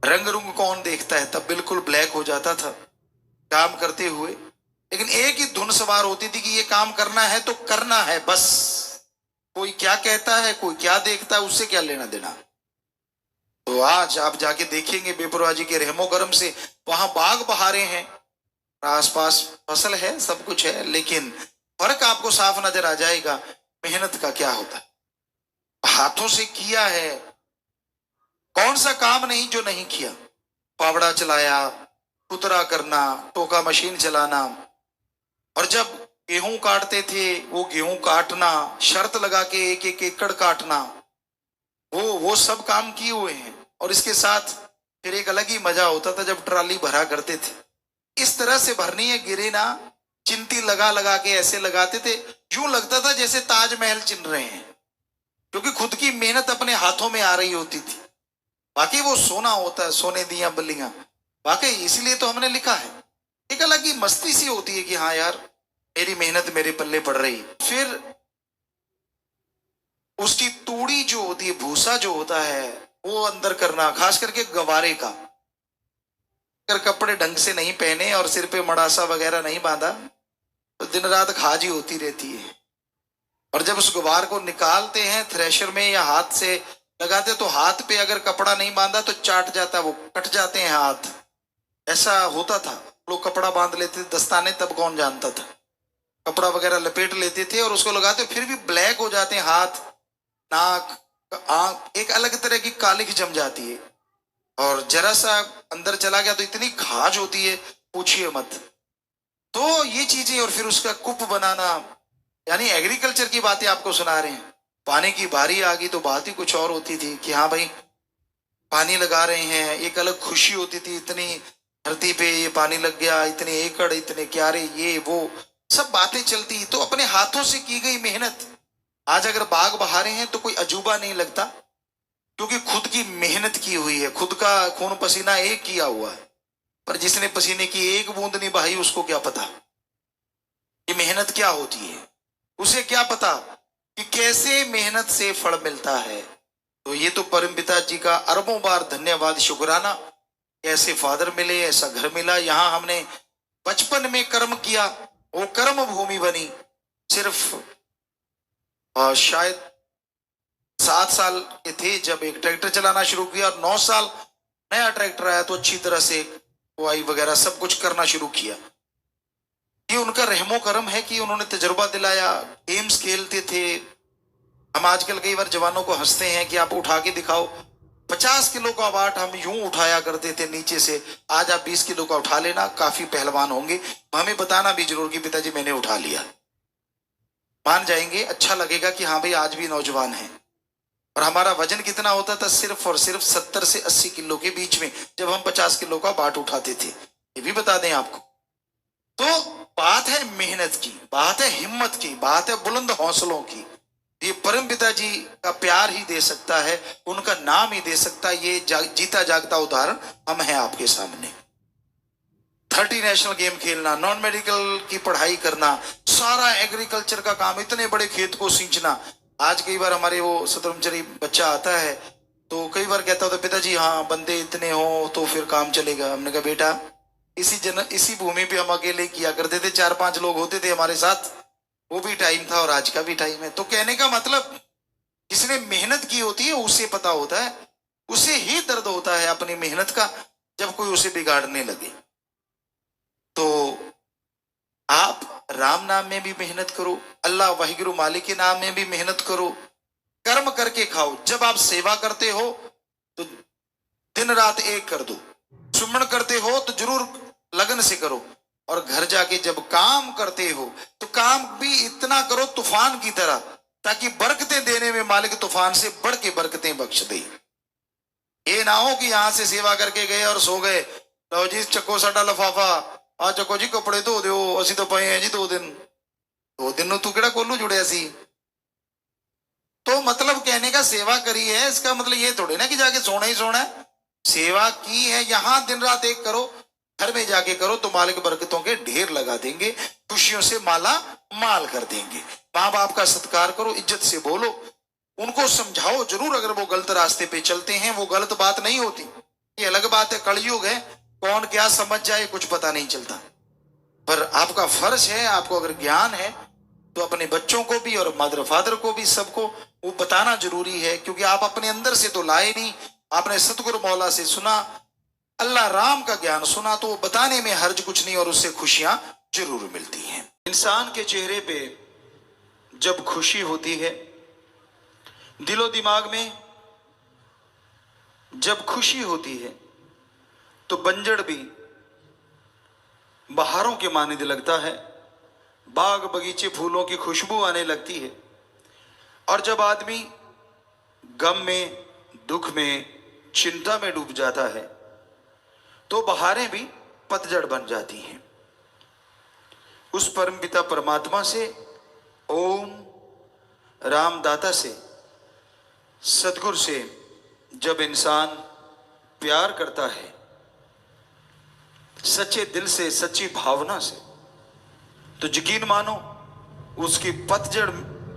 रंग रुंग कौन देखता है, तब बिल्कुल ब्लैक हो जाता था काम करते हुए, लेकिन एक ही धुन सवार होती थी कि ये काम करना है तो करना है बस। कोई क्या कहता है, कोई क्या देखता है, उससे क्या लेना देना। तो आज आप जाके देखेंगे बेपरवाह जी के रहमो करम से वहां बाग बहारे हैं, आसपास फसल है, सब कुछ है, लेकिन फर्क आपको साफ नजर आ जाएगा मेहनत का क्या होता है। हाथों से किया है, कौन सा काम नहीं जो नहीं किया। फावड़ा चलाया, कुतरा करना, टोका मशीन चलाना, और जब गेहूं काटते थे वो गेहूं काटना, शर्त लगा के एक एक एकड़ काटना, वो सब काम किए हुए हैं। और इसके साथ फिर एक अलग ही मजा होता था जब ट्राली भरा करते थे। इस तरह से भरनी है, गिरे ना, चिंती लगा लगा के ऐसे लगाते थे, यूं लगता था जैसे ताजमहल चिन रहे हैं, क्योंकि खुद की मेहनत अपने हाथों में आ रही होती थी। बाकी वो सोना होता है, सोने दिया बल्लियां, वाकई इसलिए तो हमने लिखा है। एक अलग ही मस्ती सी होती है कि हाँ यार मेरी मेहनत मेरे पल्ले पड़ रही। फिर उसकी तूड़ी जो होती है, भूसा जो होता है वो अंदर करना, खास करके गवारे का। अगर कपड़े ढंग से नहीं पहने और सिर पे मड़ासा वगैरह नहीं बांधा तो दिन रात खाजी होती रहती है। और जब उस गुबार को निकालते हैं थ्रेशर में या हाथ से लगाते, तो हाथ पे अगर कपड़ा नहीं बांधा तो चाट जाता, वो कट जाते हैं हाथ। ऐसा होता था, लोग कपड़ा बांध लेते थे, दस्ताने तब कौन जानता था, कपड़ा वगैरह लपेट लेते थे और उसको लगाते, फिर भी ब्लैक हो जाते हैं हाथ, नाक, आंख, एक अलग तरह की कालिख जम जाती है। और जरा सा अंदर चला गया तो इतनी खाज होती है पूछिए मत। तो ये चीजें, और फिर उसका कुप बनाना, यानी एग्रीकल्चर की बातें आपको सुना रहे हैं। पानी की बारी आ गई तो बात ही कुछ और होती थी कि हाँ भाई पानी लगा रहे हैं, एक अलग खुशी होती थी। इतनी धरती पे ये पानी लग गया, इतने एकड़, इतने क्यारे, ये वो सब बातें चलती। तो अपने हाथों से की गई मेहनत, आज अगर बाग बहारे हैं तो कोई अजूबा नहीं लगता, क्योंकि खुद की मेहनत की हुई है, खुद का खून पसीना एक किया हुआ है। पर जिसने पसीने की एक बूंद नहीं बहाई, उसको क्या पता कि मेहनत क्या होती है, उसे क्या पता कि कैसे मेहनत से फल मिलता है। तो ये तो परमपिता जी का अरबों बार धन्यवाद, शुक्राना। ऐसे फादर मिले, ऐसा घर मिला। यहां हमने बचपन में कर्म किया, वो कर्म भूमि बनी। सिर्फ शायद 7 साल के थे जब एक ट्रैक्टर चलाना शुरू किया, और 9 साल नया ट्रैक्टर आया तो अच्छी तरह से बुआई वगैरह सब कुछ करना शुरू किया। ये उनका रहमो करम है कि उन्होंने तजुर्बा दिलाया। गेम्स खेलते थे हम। आजकल कई बार जवानों को हंसते हैं कि आप उठा के दिखाओ। 50 किलो का वाट हम यूं उठाया करते थे नीचे से, आज आप 20 किलो का उठा लेना, काफी पहलवान होंगे। हमें बताना भी जरूर कि पिताजी मैंने उठा लिया, मान जाएंगे, अच्छा लगेगा कि हाँ भाई आज भी नौजवान है। और हमारा वजन कितना होता था, सिर्फ और सिर्फ 70 से 80 किलो के बीच में, जब हम 50 किलो का बाट उठाते थे। ये भी बता दें आपको। तो बात है मेहनत की, बात है हिम्मत की, बात है बुलंद हौसलों की। ये परम पिता जी का प्यार ही दे सकता है, उनका नाम ही दे सकता है। ये जीता जागता उदाहरण हम हैं आपके सामने। 30 नेशनल गेम खेलना, नॉन मेडिकल की पढ़ाई करना, सारा एग्रीकल्चर का काम, इतने बड़े खेत को सींचना। आज कई बार हमारे वो शतरंजरी बच्चा आता है तो कई बार कहता होता पिताजी हाँ बंदे इतने हो तो फिर काम चलेगा। हमने कहा बेटा इसी भूमि पे हम अकेले किया करते थे, 4-5 लोग होते थे हमारे साथ, वो भी टाइम था और आज का भी टाइम है। तो कहने का मतलब जिसने मेहनत की होती है उसे पता होता है, उसे ही दर्द होता है अपनी मेहनत का जब कोई उसे बिगाड़ने लगे। तो आप राम नाम में भी मेहनत करो, अल्लाह वाहिगुरु मालिक के नाम में भी मेहनत करो, कर्म करके खाओ। जब आप सेवा करते हो तो दिन रात एक कर दो, सुमन करते हो तो जरूर लगन से करो, और घर जाके जब काम करते हो तो काम भी इतना करो तूफान की तरह, ताकि बरकतें देने में मालिक तूफान से बढ़ के बरकतें बख्श दे। ये ना हो कि यहां से सेवा करके गए और सो गए, लो जी चको साडा लफाफा, आ चको जी कपड़े धो दो, असी तो पे हैं जी 2 दिन। 2 दिन तू केड़ा कोलू जुड़िया सी। तो मतलब कहने का सेवा करी है, इसका मतलब ये थोड़े ना कि जाके सोना ही सोना है। सेवा की है, यहां दिन रात एक करो, घर में जाके करो तो मालिक बरकतों के ढेर लगा देंगे, खुशियों से माला माल कर देंगे। माँ बाप का सत्कार करो, इज्जत से बोलो, उनको समझाओ जरूर। अगर वो गलत रास्ते पे चलते हैं, वो गलत बात नहीं होती, ये अलग बात है। कलयुग है, कौन क्या समझ जाए कुछ पता नहीं चलता। पर आपका फर्ज है, आपको अगर ज्ञान है तो अपने बच्चों को भी और मदर फादर को भी, सबको वो बताना जरूरी है। क्योंकि आप अपने अंदर से तो लाए नहीं, आपने सतगुरु मौला से सुना, अल्लाह राम का ज्ञान सुना, तो बताने में हर्ज कुछ नहीं और उससे खुशियां जरूर मिलती हैं। इंसान के चेहरे पे जब खुशी होती है, दिलो दिमाग में जब खुशी होती है, तो बंजड़ भी बहारों के मानने लगता है, बाग बगीचे फूलों की खुशबू आने लगती है। और जब आदमी गम में, दुख में, चिंता में डूब जाता है, तो बहारें भी पतझड़ बन जाती हैं। उस परमपिता परमात्मा से, ओम रामदाता से, सतगुरु से जब इंसान प्यार करता है सच्चे दिल से, सच्ची भावना से, तो यकीन मानो उसकी पतझड़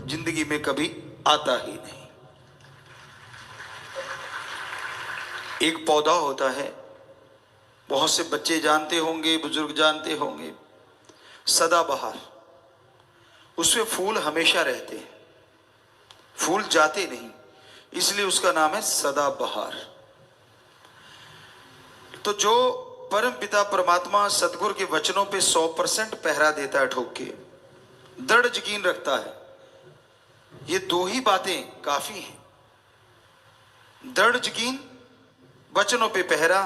जिंदगी में कभी आता ही नहीं। एक पौधा होता है, बहुत से बच्चे जानते होंगे, बुजुर्ग जानते होंगे, सदाबहार। उसमें फूल हमेशा रहते हैं, फूल जाते नहीं, इसलिए उसका नाम है सदाबहार। तो जो परम पिता परमात्मा सतगुरु के वचनों पे 100% पहरा देता है, ठोक के दृढ़ यकीन रखता है, ये 2 ही बातें काफी हैं। दृढ़ यकीन, वचनों पे पहरा,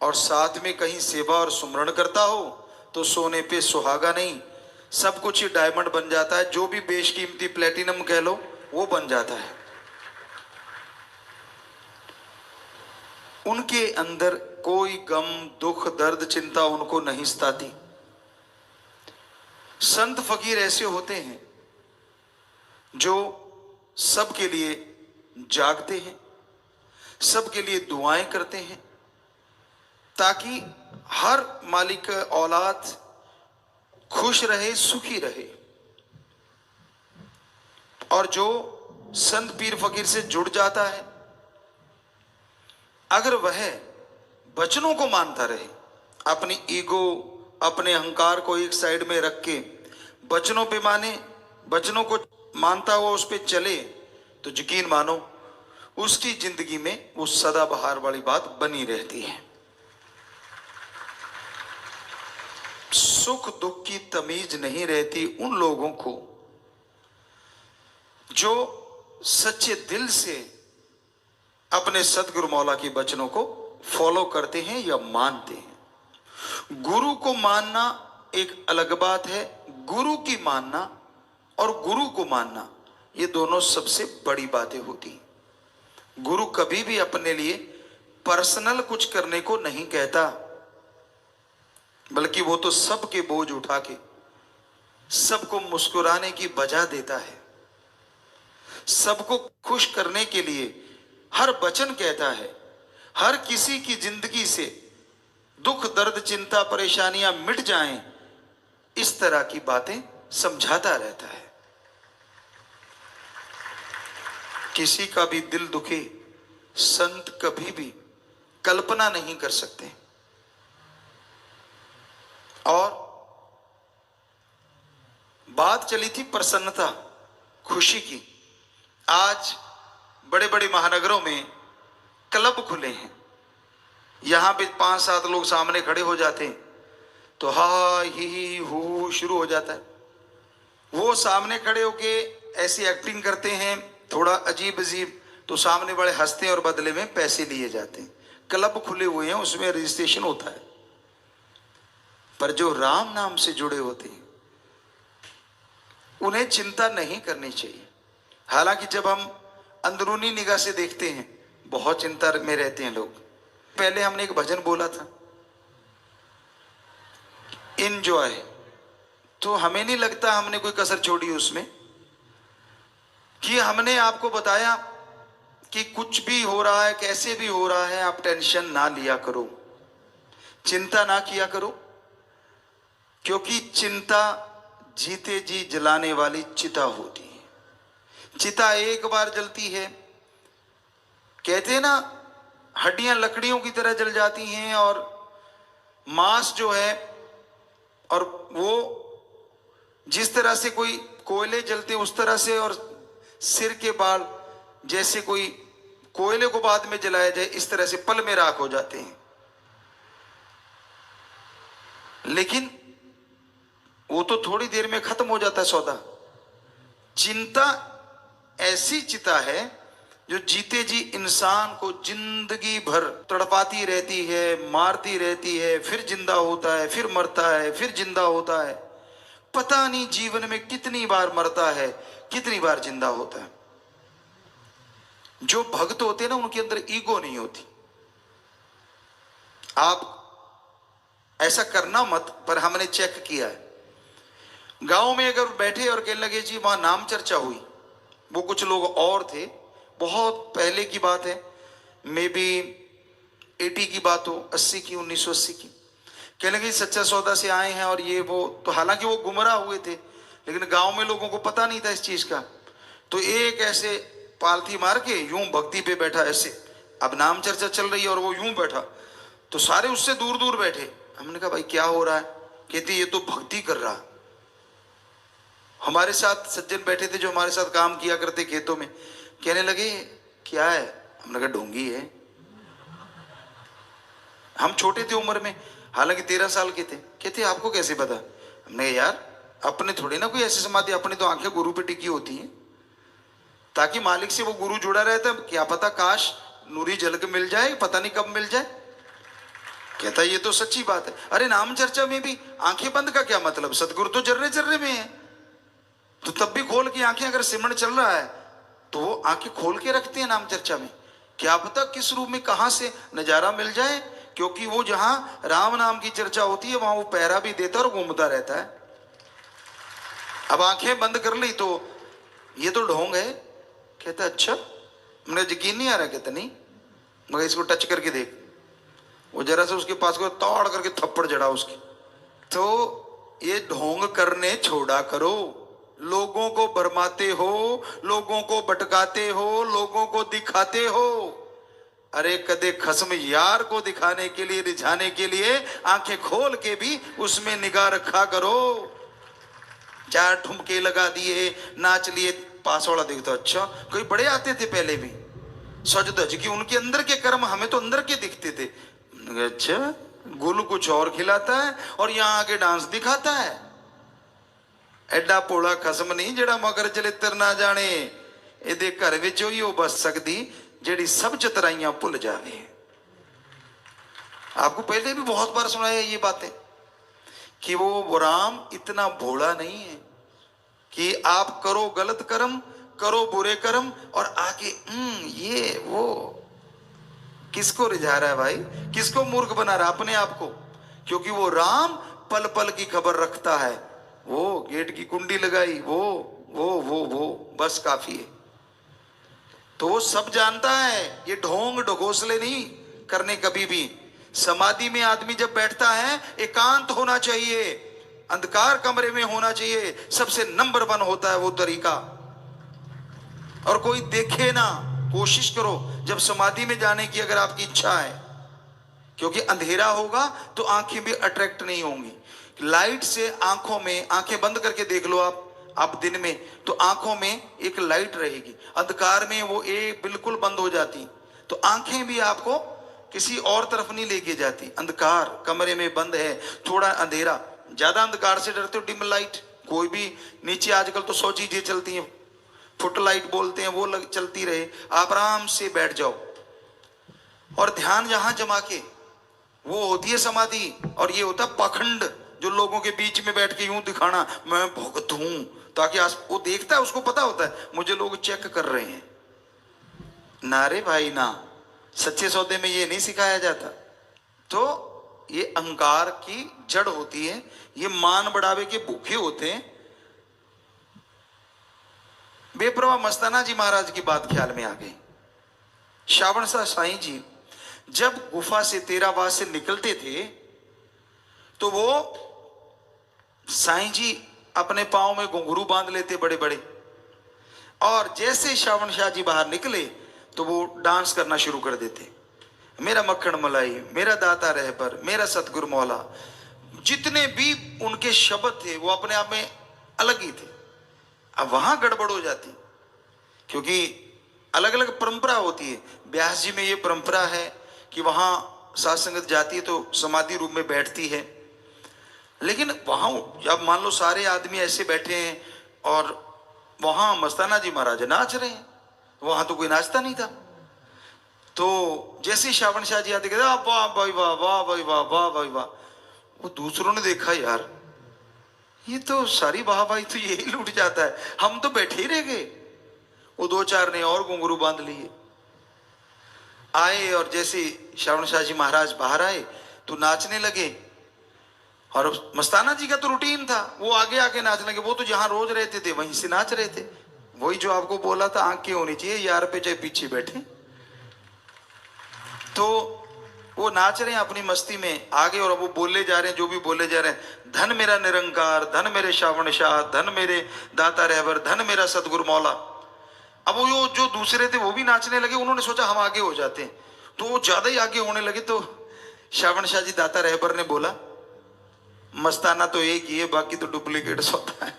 और साथ में कहीं सेवा और सुमरण करता हो तो सोने पे सुहागा नहीं, सब कुछ ही डायमंड बन जाता है, जो भी बेशकीमती प्लेटिनम कह लो वो बन जाता है। उनके अंदर कोई गम, दुख, दर्द, चिंता उनको नहीं सताती। संत फकीर ऐसे होते हैं जो सबके लिए जागते हैं, सबके लिए दुआएं करते हैं, ताकि हर मालिक का औलाद खुश रहे, सुखी रहे। और जो संत पीर फकीर से जुड़ जाता है, अगर वह वचनों को मानता रहे, अपनी ईगो, अपने अहंकार को एक साइड में रख के वचनों पे माने, वचनों को मानता हुआ उस पे चले, तो यकीन मानो उसकी जिंदगी में वो सदाबहार वाली बात बनी रहती है। सुख दुख की तमीज नहीं रहती उन लोगों को जो सच्चे दिल से अपने सतगुरु मौला के वचनों को फॉलो करते हैं या मानते हैं। गुरु को मानना एक अलग बात है, गुरु की मानना और गुरु को मानना, ये दोनों सबसे बड़ी बातें होती हैं। गुरु कभी भी अपने लिए पर्सनल कुछ करने को नहीं कहता, बल्कि वो तो सबके बोझ उठा के सबको मुस्कुराने की वजह देता है, सबको खुश करने के लिए हर वचन कहता है, हर किसी की जिंदगी से दुख, दर्द, चिंता, परेशानियां मिट जाएं, इस तरह की बातें समझाता रहता है। किसी का भी दिल दुखे संत कभी भी कल्पना नहीं कर सकते। और बात चली थी प्रसन्नता, खुशी की। आज बड़े बड़े महानगरों में क्लब खुले हैं, यहां पे 5-7 लोग सामने खड़े हो जाते हैं तो हा ही हू शुरू हो जाता है। वो सामने खड़े होके ऐसी एक्टिंग करते हैं थोड़ा अजीब अजीब, तो सामने बड़े हंसते हैं और बदले में पैसे लिए जाते हैं। क्लब खुले हुए हैं, उसमें रजिस्ट्रेशन होता है। पर जो राम नाम से जुड़े होते हैं उन्हें चिंता नहीं करनी चाहिए। हालांकि जब हम अंदरूनी निगाह से देखते हैं बहुत चिंता में रहते हैं लोग। पहले हमने एक भजन बोला था, एंजॉय, तो हमें नहीं लगता हमने कोई कसर छोड़ी उसमें, कि हमने आपको बताया कि कुछ भी हो रहा है, कैसे भी हो रहा है, आप टेंशन ना लिया करो, चिंता ना किया करो, क्योंकि चिंता जीते जी जलाने वाली चिता होती है। चिता एक बार जलती है, कहते हैं ना, हड्डियां लकड़ियों की तरह जल जाती हैं और मांस जो है, और वो जिस तरह से कोई कोयले जलते उस तरह से, और सिर के बाल जैसे कोई कोयले को बाद में जलाया जाए इस तरह से पल में राख हो जाते हैं। लेकिन वो तो थोड़ी देर में खत्म हो जाता है सौदा। चिंता ऐसी चिता है जो जीते जी इंसान को जिंदगी भर तड़पाती रहती है, मारती रहती है, फिर जिंदा होता है, फिर मरता है, फिर जिंदा होता है। पता नहीं जीवन में कितनी बार मरता है, कितनी बार जिंदा होता है। जो भक्त होते हैं ना, उनके अंदर ईगो नहीं होती। आप ऐसा करना मत, पर हमने चेक किया है। गांव में अगर बैठे और कहने लगे जी वहां नाम चर्चा हुई, वो कुछ लोग और थे, बहुत पहले की बात है, मे बी 80 की बात हो, 80 की, 1980 की, कहने लगे सच्चा सौदा से आए हैं और ये वो। तो हालांकि वो गुमराह हुए थे, लेकिन गांव में लोगों को पता नहीं था इस चीज का। तो एक ऐसे पालथी मार के यूं भक्ति पे बैठा, ऐसे अब नाम चर्चा चल रही है और वो यूं बैठा, तो सारे उससे दूर दूर बैठे। हमने कहा भाई क्या हो रहा है? कहती ये तो भक्ति कर रहा। हमारे साथ सज्जन बैठे थे जो हमारे साथ काम किया करते खेतों में, कहने लगे क्या है? हमने कहा ढोंगी है। हम छोटे थे उम्र में, हालांकि 13 साल के थे। कहते आपको कैसे पता? हमने कहा यार अपने थोड़ी ना कोई ऐसी समाधि, अपनी तो आंखें गुरु पे टिकी होती हैं, ताकि मालिक से वो गुरु जुड़ा रहता है। क्या पता काश नूरी जल के मिल जाए, पता नहीं कब मिल जाए। कहता ये तो सच्ची बात है। अरे नाम चर्चा में भी आंखें बंद का क्या मतलब, सतगुरु तो जर्रे जर्रे में है, तो तब भी खोल की आंखें, अगर सिमरन चल रहा है तो वो आंखें खोल के रखते हैं नाम चर्चा में। क्या पता किस रूप में कहां से नजारा मिल जाए, क्योंकि वो जहां राम नाम की चर्चा होती है वहां वो पहरा भी देता और घूमता रहता है। अब आंखें बंद कर ली तो ये तो ढोंग है। कहता अच्छा, मुझे यकीन नहीं आ रहा। कहता नहीं, मगर इसको टच करके देख। वो जरा से उसके पास को तोड़ करके थप्पड़ जड़ा उसकी। तो ये ढोंग करने छोड़ा करो, लोगों को भरमाते हो, लोगों को भटकाते हो, लोगों को दिखाते हो। अरे कदे खस्म यार को दिखाने के लिए, रिझाने के लिए आंखें खोल के भी उसमें निगाह रखा करो। चार ठुमके लगा दिए, नाच लिए, पास वाला देखता अच्छा कोई बड़े आते थे पहले भी, सज धज की, उनके अंदर के कर्म हमें तो अंदर के दिखते थे। अच्छा, गुल कुछ और खिलाता है और यहां आके डांस दिखाता है। एडा पोला खसम नहीं जेड़ा मगर चलित्र ना जाने, एदे घर विच ही हो बस सकती जेड़ी सब चतराइयां भुल जावे। आपको पहले भी बहुत बार सुनाया ये बातें कि वो राम इतना भोला नहीं है कि आप करो गलत कर्म, करो बुरे कर्म और आके ये वो। किसको रिझा रहा है भाई, किसको मूर्ख बना रहा है? अपने आप को। क्योंकि वो राम पल पल की खबर रखता है। वो गेट की कुंडी लगाई, वो बस काफी है। तो वो सब जानता है। ये ढोंग ढकोसले नहीं करने कभी भी। समाधि में आदमी जब बैठता है एकांत होना चाहिए, अंधकार कमरे में होना चाहिए। सबसे नंबर 1 होता है वो तरीका। और कोई देखे ना, कोशिश करो जब समाधि में जाने की अगर आपकी इच्छा है, क्योंकि अंधेरा होगा तो आंखें भी अट्रैक्ट नहीं होंगी। लाइट से आंखों में, आंखें बंद करके देख लो आप दिन में, तो आंखों में एक लाइट रहेगी। अंधकार में वो बिल्कुल बंद हो जाती, तो आंखें भी आपको किसी और तरफ नहीं लेके जाती। अंधकार कमरे में बंद है, थोड़ा अंधेरा, ज्यादा अंधकार से डरते हो, डिम लाइट कोई भी नीचे आजकल तो 100 चीजें चलती हैं, फुट लाइट बोलते हैं, वो चलती रहे, आप आराम से बैठ जाओ और ध्यान जहां जमा के, वो होती है समाधि। और ये होता है पाखंड, जो लोगों के बीच में बैठ के यूं दिखाना मैं भक्त हूं, ताकि वो देखता है, उसको पता होता है मुझे लोग चेक कर रहे हैं। ना रे भाई ना, सच्चे सौदे में ये नहीं सिखाया जाता। तो ये अहंकार की जड़ होती है, ये मान बढ़ावे के भूखे होते हैं। बेपरवाह मस्ताना जी महाराज की बात ख्याल में आ गई। श्रावण शाह साईं जी जब गुफा से तेरावास से निकलते थे तो वो साईं जी अपने पांव में घुंघरू बांध लेते बड़े बड़े, और जैसे श्रावण शाह जी बाहर निकले तो वो डांस करना शुरू कर देते। मेरा मक्खन मलाई, मेरा दाता रहबर, मेरा सतगुरु मौला, जितने भी उनके शब्द थे वो अपने आप में अलग ही थे। अब वहां गड़बड़ हो जाती, क्योंकि अलग अलग परंपरा होती है। ब्यास जी में ये परंपरा है कि वहां साध संगत जाती है तो समाधि रूप में बैठती है, लेकिन वहां जब मान लो सारे आदमी ऐसे बैठे हैं और वहां मस्ताना जी महाराज नाच रहे हैं, वहां तो कोई नाचता नहीं था। तो जैसे श्रावण शाह जी आते कहते वाह भाई वाह, वाह भाई वाह, वाह भाई वाह। वो दूसरों ने देखा यार ये तो सारी वाह भाई तो यही लूट जाता है, हम तो बैठे ही रह गए। वो 2-4 ने और घुंघरू बांध लिए, आए और जैसे श्रावण शाह जी महाराज बाहर आए तो नाचने लगे। और मस्ताना जी का तो रूटीन था, वो आगे आके नाचने लगे। वो तो जहां रोज रहते थे वहीं से नाच रहे थे। वही जो आपको बोला था आंखें होनी चाहिए यार पे चाहे पीछे बैठे। तो वो नाच रहे हैं अपनी मस्ती में आगे, और वो बोले जा रहे हैं जो भी बोले जा रहे हैं, धन मेरा निरंकार, धन मेरे श्रावण शाह, धन मेरे दाता रहबर, धन मेरा सतगुरु मौला। अब वो जो दूसरे थे वो भी नाचने लगे। उन्होंने सोचा हम आगे हो जाते हैं, तो वो ज्यादा ही आगे होने लगे। तो श्रावण शाह जी दाता रहबर ने बोला मस्ताना तो एक ही है, बाकी तो डुप्लीकेट होता है।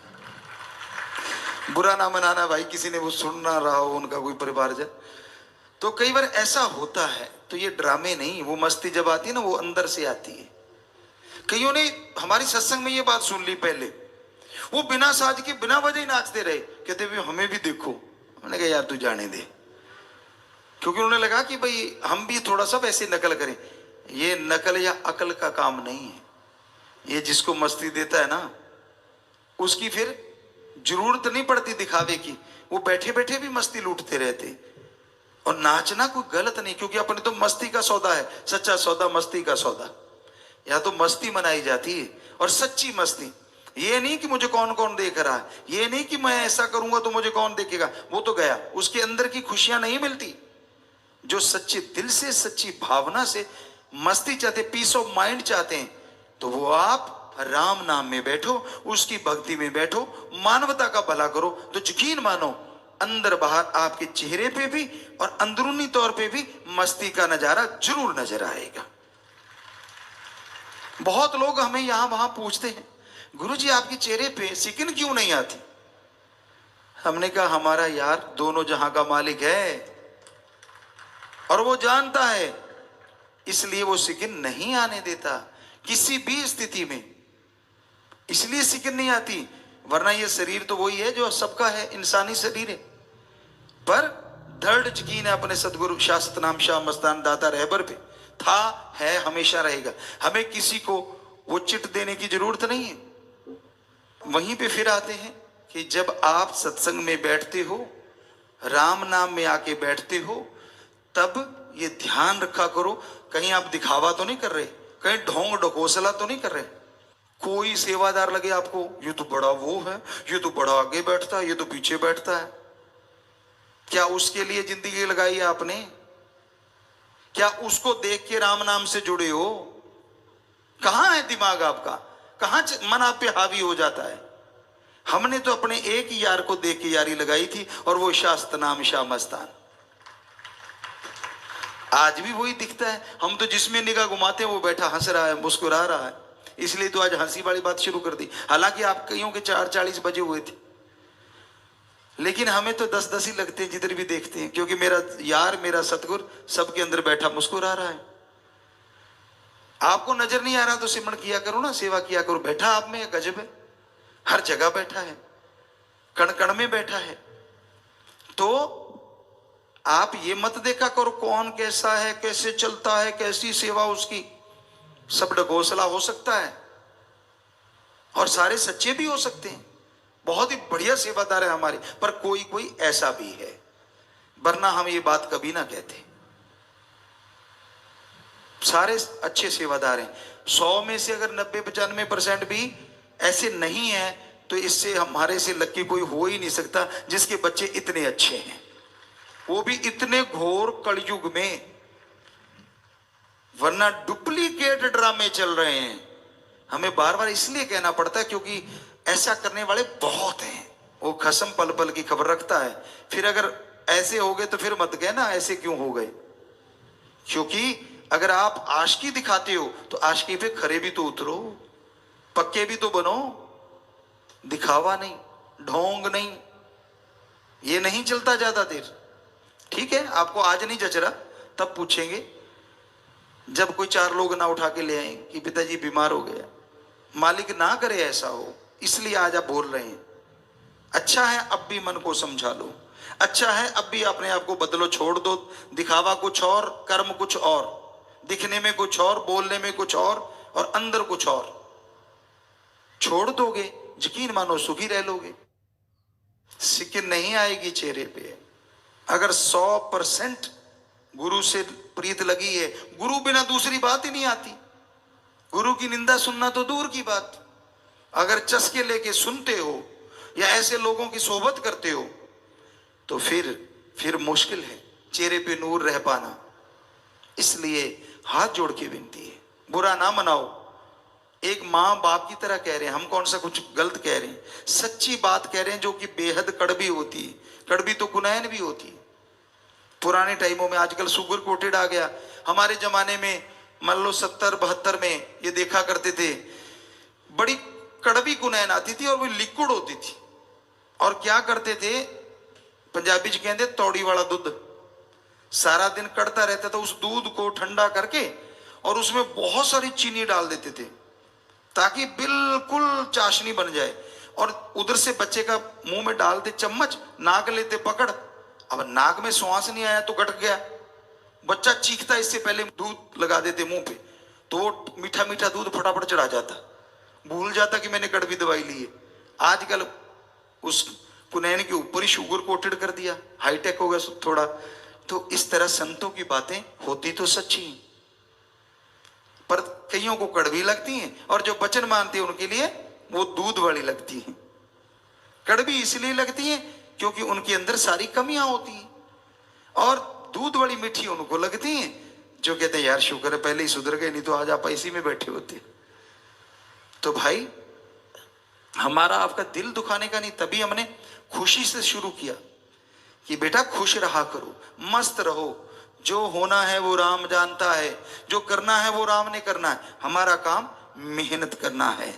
बुरा ना मनाना भाई, किसी ने वो सुन ना रहा हो उनका कोई परिवारजन। तो कई बार ऐसा होता है, तो ये ड्रामे नहीं, वो मस्ती जब आती है ना वो अंदर से आती है। कईयों ने हमारी सत्संग में ये बात सुन ली पहले, वो बिना साज के बिना वजह ही नाचते रहे। कहते भी हमें भी देखो। मैंने कहा यार तू जाने दे, क्योंकि उन्हें लगा कि भाई हम भी थोड़ा सा वैसे नकल करें। ये नकल या अकल का काम नहीं है। ये जिसको मस्ती देता है ना, उसकी फिर जरूरत नहीं पड़ती दिखावे की, वो बैठे बैठे भी मस्ती लूटते रहते। और नाचना कोई गलत नहीं, क्योंकि अपने तो मस्ती का सौदा है, सच्चा सौदा मस्ती का सौदा। या तो मस्ती मनाई जाती है, और सच्ची मस्ती। ये नहीं कि मुझे कौन कौन देख रहा है, ये नहीं कि मैं ऐसा करूंगा तो मुझे कौन देखेगा, वो तो गया, उसके अंदर की खुशियां नहीं मिलती। जो सच्चे दिल से, सच्ची भावना से मस्ती चाहते, पीस ऑफ माइंड चाहते हैं, तो वो आप राम नाम में बैठो, उसकी भक्ति में बैठो, मानवता का भला करो, तो यकीन मानो अंदर बाहर आपके चेहरे पे भी और अंदरूनी तौर पे भी मस्ती का नजारा जरूर नजर आएगा। बहुत लोग हमें यहां वहां पूछते हैं, गुरुजी आपके चेहरे पे सिकिन क्यों नहीं आती? हमने कहा हमारा यार दोनों जहां का मालिक है और वो जानता है, इसलिए वो सिकिन नहीं आने देता किसी भी स्थिति में, इसलिए सिकिन नहीं आती। वरना ये शरीर तो वही है जो सबका है, इंसानी शरीर है। पर दृढ़ यकीन है अपने सदगुरु शास्त्र नाम शाह मस्तान दाता रहबर पे, था, है, हमेशा रहेगा। हमें किसी को वो चिट देने की जरूरत नहीं है। वहीं पे फिर आते हैं कि जब आप सत्संग में बैठते हो, राम नाम में आके बैठते हो, तब ये ध्यान रखा करो, कहीं आप दिखावा तो नहीं कर रहे, कहीं ढोंग ढकोसला तो नहीं कर रहे। कोई सेवादार लगे आपको, ये तो बड़ा वो है, ये तो बड़ा आगे बैठता है, ये तो पीछे बैठता है। क्या उसके लिए जिंदगी लगाई है आपने? क्या उसको देख के राम नाम से जुड़े हो? कहां है दिमाग आपका? कहां मन आप पे हावी हो जाता है? हमने तो अपने एक ही यार को देख के यारी लगाई थी, और वो शास्त्र नाम शाह मस्तान। आज भी वही दिखता है। हम तो जिसमें निगाह घुमाते हैं वो बैठा हंस रहा है, मुस्कुरा रहा है, इसलिए तो आज हंसी वाली बात शुरू कर दी। हालांकि आप कईयों के 4:40 बजे हुए थे, लेकिन हमें तो 10-10 ही लगते हैं जिधर भी देखते हैं, क्योंकि मेरा यार, मेरा सतगुर सबके अंदर बैठा मुस्कुरा रहा है। आपको नजर नहीं आ रहा तो सिमरण किया करो ना, सेवा किया करो। बैठा आप में गजब है, हर जगह बैठा है, कण कण में बैठा है। तो आप ये मत देखा करो कौन कैसा है, कैसे चलता है, कैसी सेवा उसकी। सब ढकोसला हो सकता है और सारे सच्चे भी हो सकते हैं। बहुत ही बढ़िया सेवादार है हमारे, पर कोई कोई ऐसा भी है, वरना हम ये बात कभी ना कहते। सारे अच्छे सेवादार हैं। 100 में से अगर 90-95% भी ऐसे नहीं है, तो इससे हमारे से लक्की कोई हो ही नहीं सकता जिसके बच्चे इतने अच्छे हैं, वो भी इतने घोर कलयुग में। वरना डुप्लीकेट ड्रामे चल रहे हैं। हमें बार बार इसलिए कहना पड़ता है क्योंकि ऐसा करने वाले बहुत हैं। वो खसम पल पल की खबर रखता है। फिर अगर ऐसे हो गए तो फिर मत कहना ऐसे क्यों हो गए, क्योंकि अगर आप आशिकी दिखाते हो तो आशिकी पे खरे भी तो उतरो, पक्के भी तो बनो। दिखावा नहीं, ढोंग नहीं, ये नहीं चलता ज्यादा देर। ठीक है, आपको आज नहीं जच रहा, तब पूछेंगे जब कोई 4 लोग ना उठा के ले आए कि पिताजी बीमार हो गया। मालिक ना करे ऐसा हो, इसलिए आज आप बोल रहे हैं। अच्छा है अब भी मन को समझा लो, अच्छा है अब भी अपने आप को बदलो, छोड़ दो दिखावा कुछ और, कर्म कुछ और, दिखने में कुछ और, बोलने में कुछ और अंदर कुछ और। छोड़ दोगे, यकीन मानो सुखी रह लोगे। सिकिन नहीं आएगी चेहरे पे। अगर 100% गुरु से प्रीत लगी है, गुरु बिना दूसरी बात ही नहीं आती। गुरु की निंदा सुनना तो दूर की बात, अगर चस्के लेके सुनते हो या ऐसे लोगों की सोबत करते हो तो फिर मुश्किल है चेहरे पे नूर रह पाना। इसलिए हाथ जोड़ के विनती है, बुरा ना मनाओ। एक माँ बाप की तरह कह रहे हैं, हम कौन सा कुछ गलत कह रहे हैं, सच्ची बात कह रहे हैं जो कि बेहद कड़वी होती है। कड़वी तो कुनैन भी होती है। पुराने टाइमों में, आजकल सुगर कोटेड आ गया, हमारे जमाने में मान लो 70-72 में ये देखा करते थे, बड़ी कड़वी कुनैन आती थी और वो लिक्विड होती थी। और क्या करते थे, पंजाबी च कहते तौड़ी वाला दूध, सारा दिन कड़ता रहता था। उस दूध को ठंडा करके और उसमें बहुत सारी चीनी डाल देते थे ताकि बिल्कुल चाशनी बन जाए, और उधर से बच्चे का मुंह में डालते चम्मच, नाक लेते पकड़। अब नाक में श्वास नहीं आया तो गट गया, बच्चा चीखता इससे पहले दूध लगा देते मुंह पे, तो मीठा मीठा दूध फटाफट चढ़ा जाता, भूल जाता कि मैंने कड़वी दवाई ली है। आजकल उस कुनैन के ऊपर ही शुगर कोटेड कर दिया, हाईटेक हो गया थोड़ा। तो इस तरह संतों की बातें होती तो सच्ची, पर कईयों को कड़वी लगती हैं, और जो वचन मानते हैं उनके लिए वो दूध वाली लगती हैं। कड़वी इसलिए लगती है क्योंकि उनके अंदर सारी कमियां होती हैं, और दूध वाली मीठी उनको लगती हैं जो कहते हैं यार शुक्र है पहले ही सुधर गए, नहीं तो आज आप इसी में बैठे होते। तो भाई हमारा आपका दिल दुखाने का नहीं, तभी हमने खुशी से शुरू किया कि बेटा खुश रहा करो, मस्त रहो, जो होना है वो राम जानता है, जो करना है वो राम ने करना है, हमारा काम मेहनत करना है।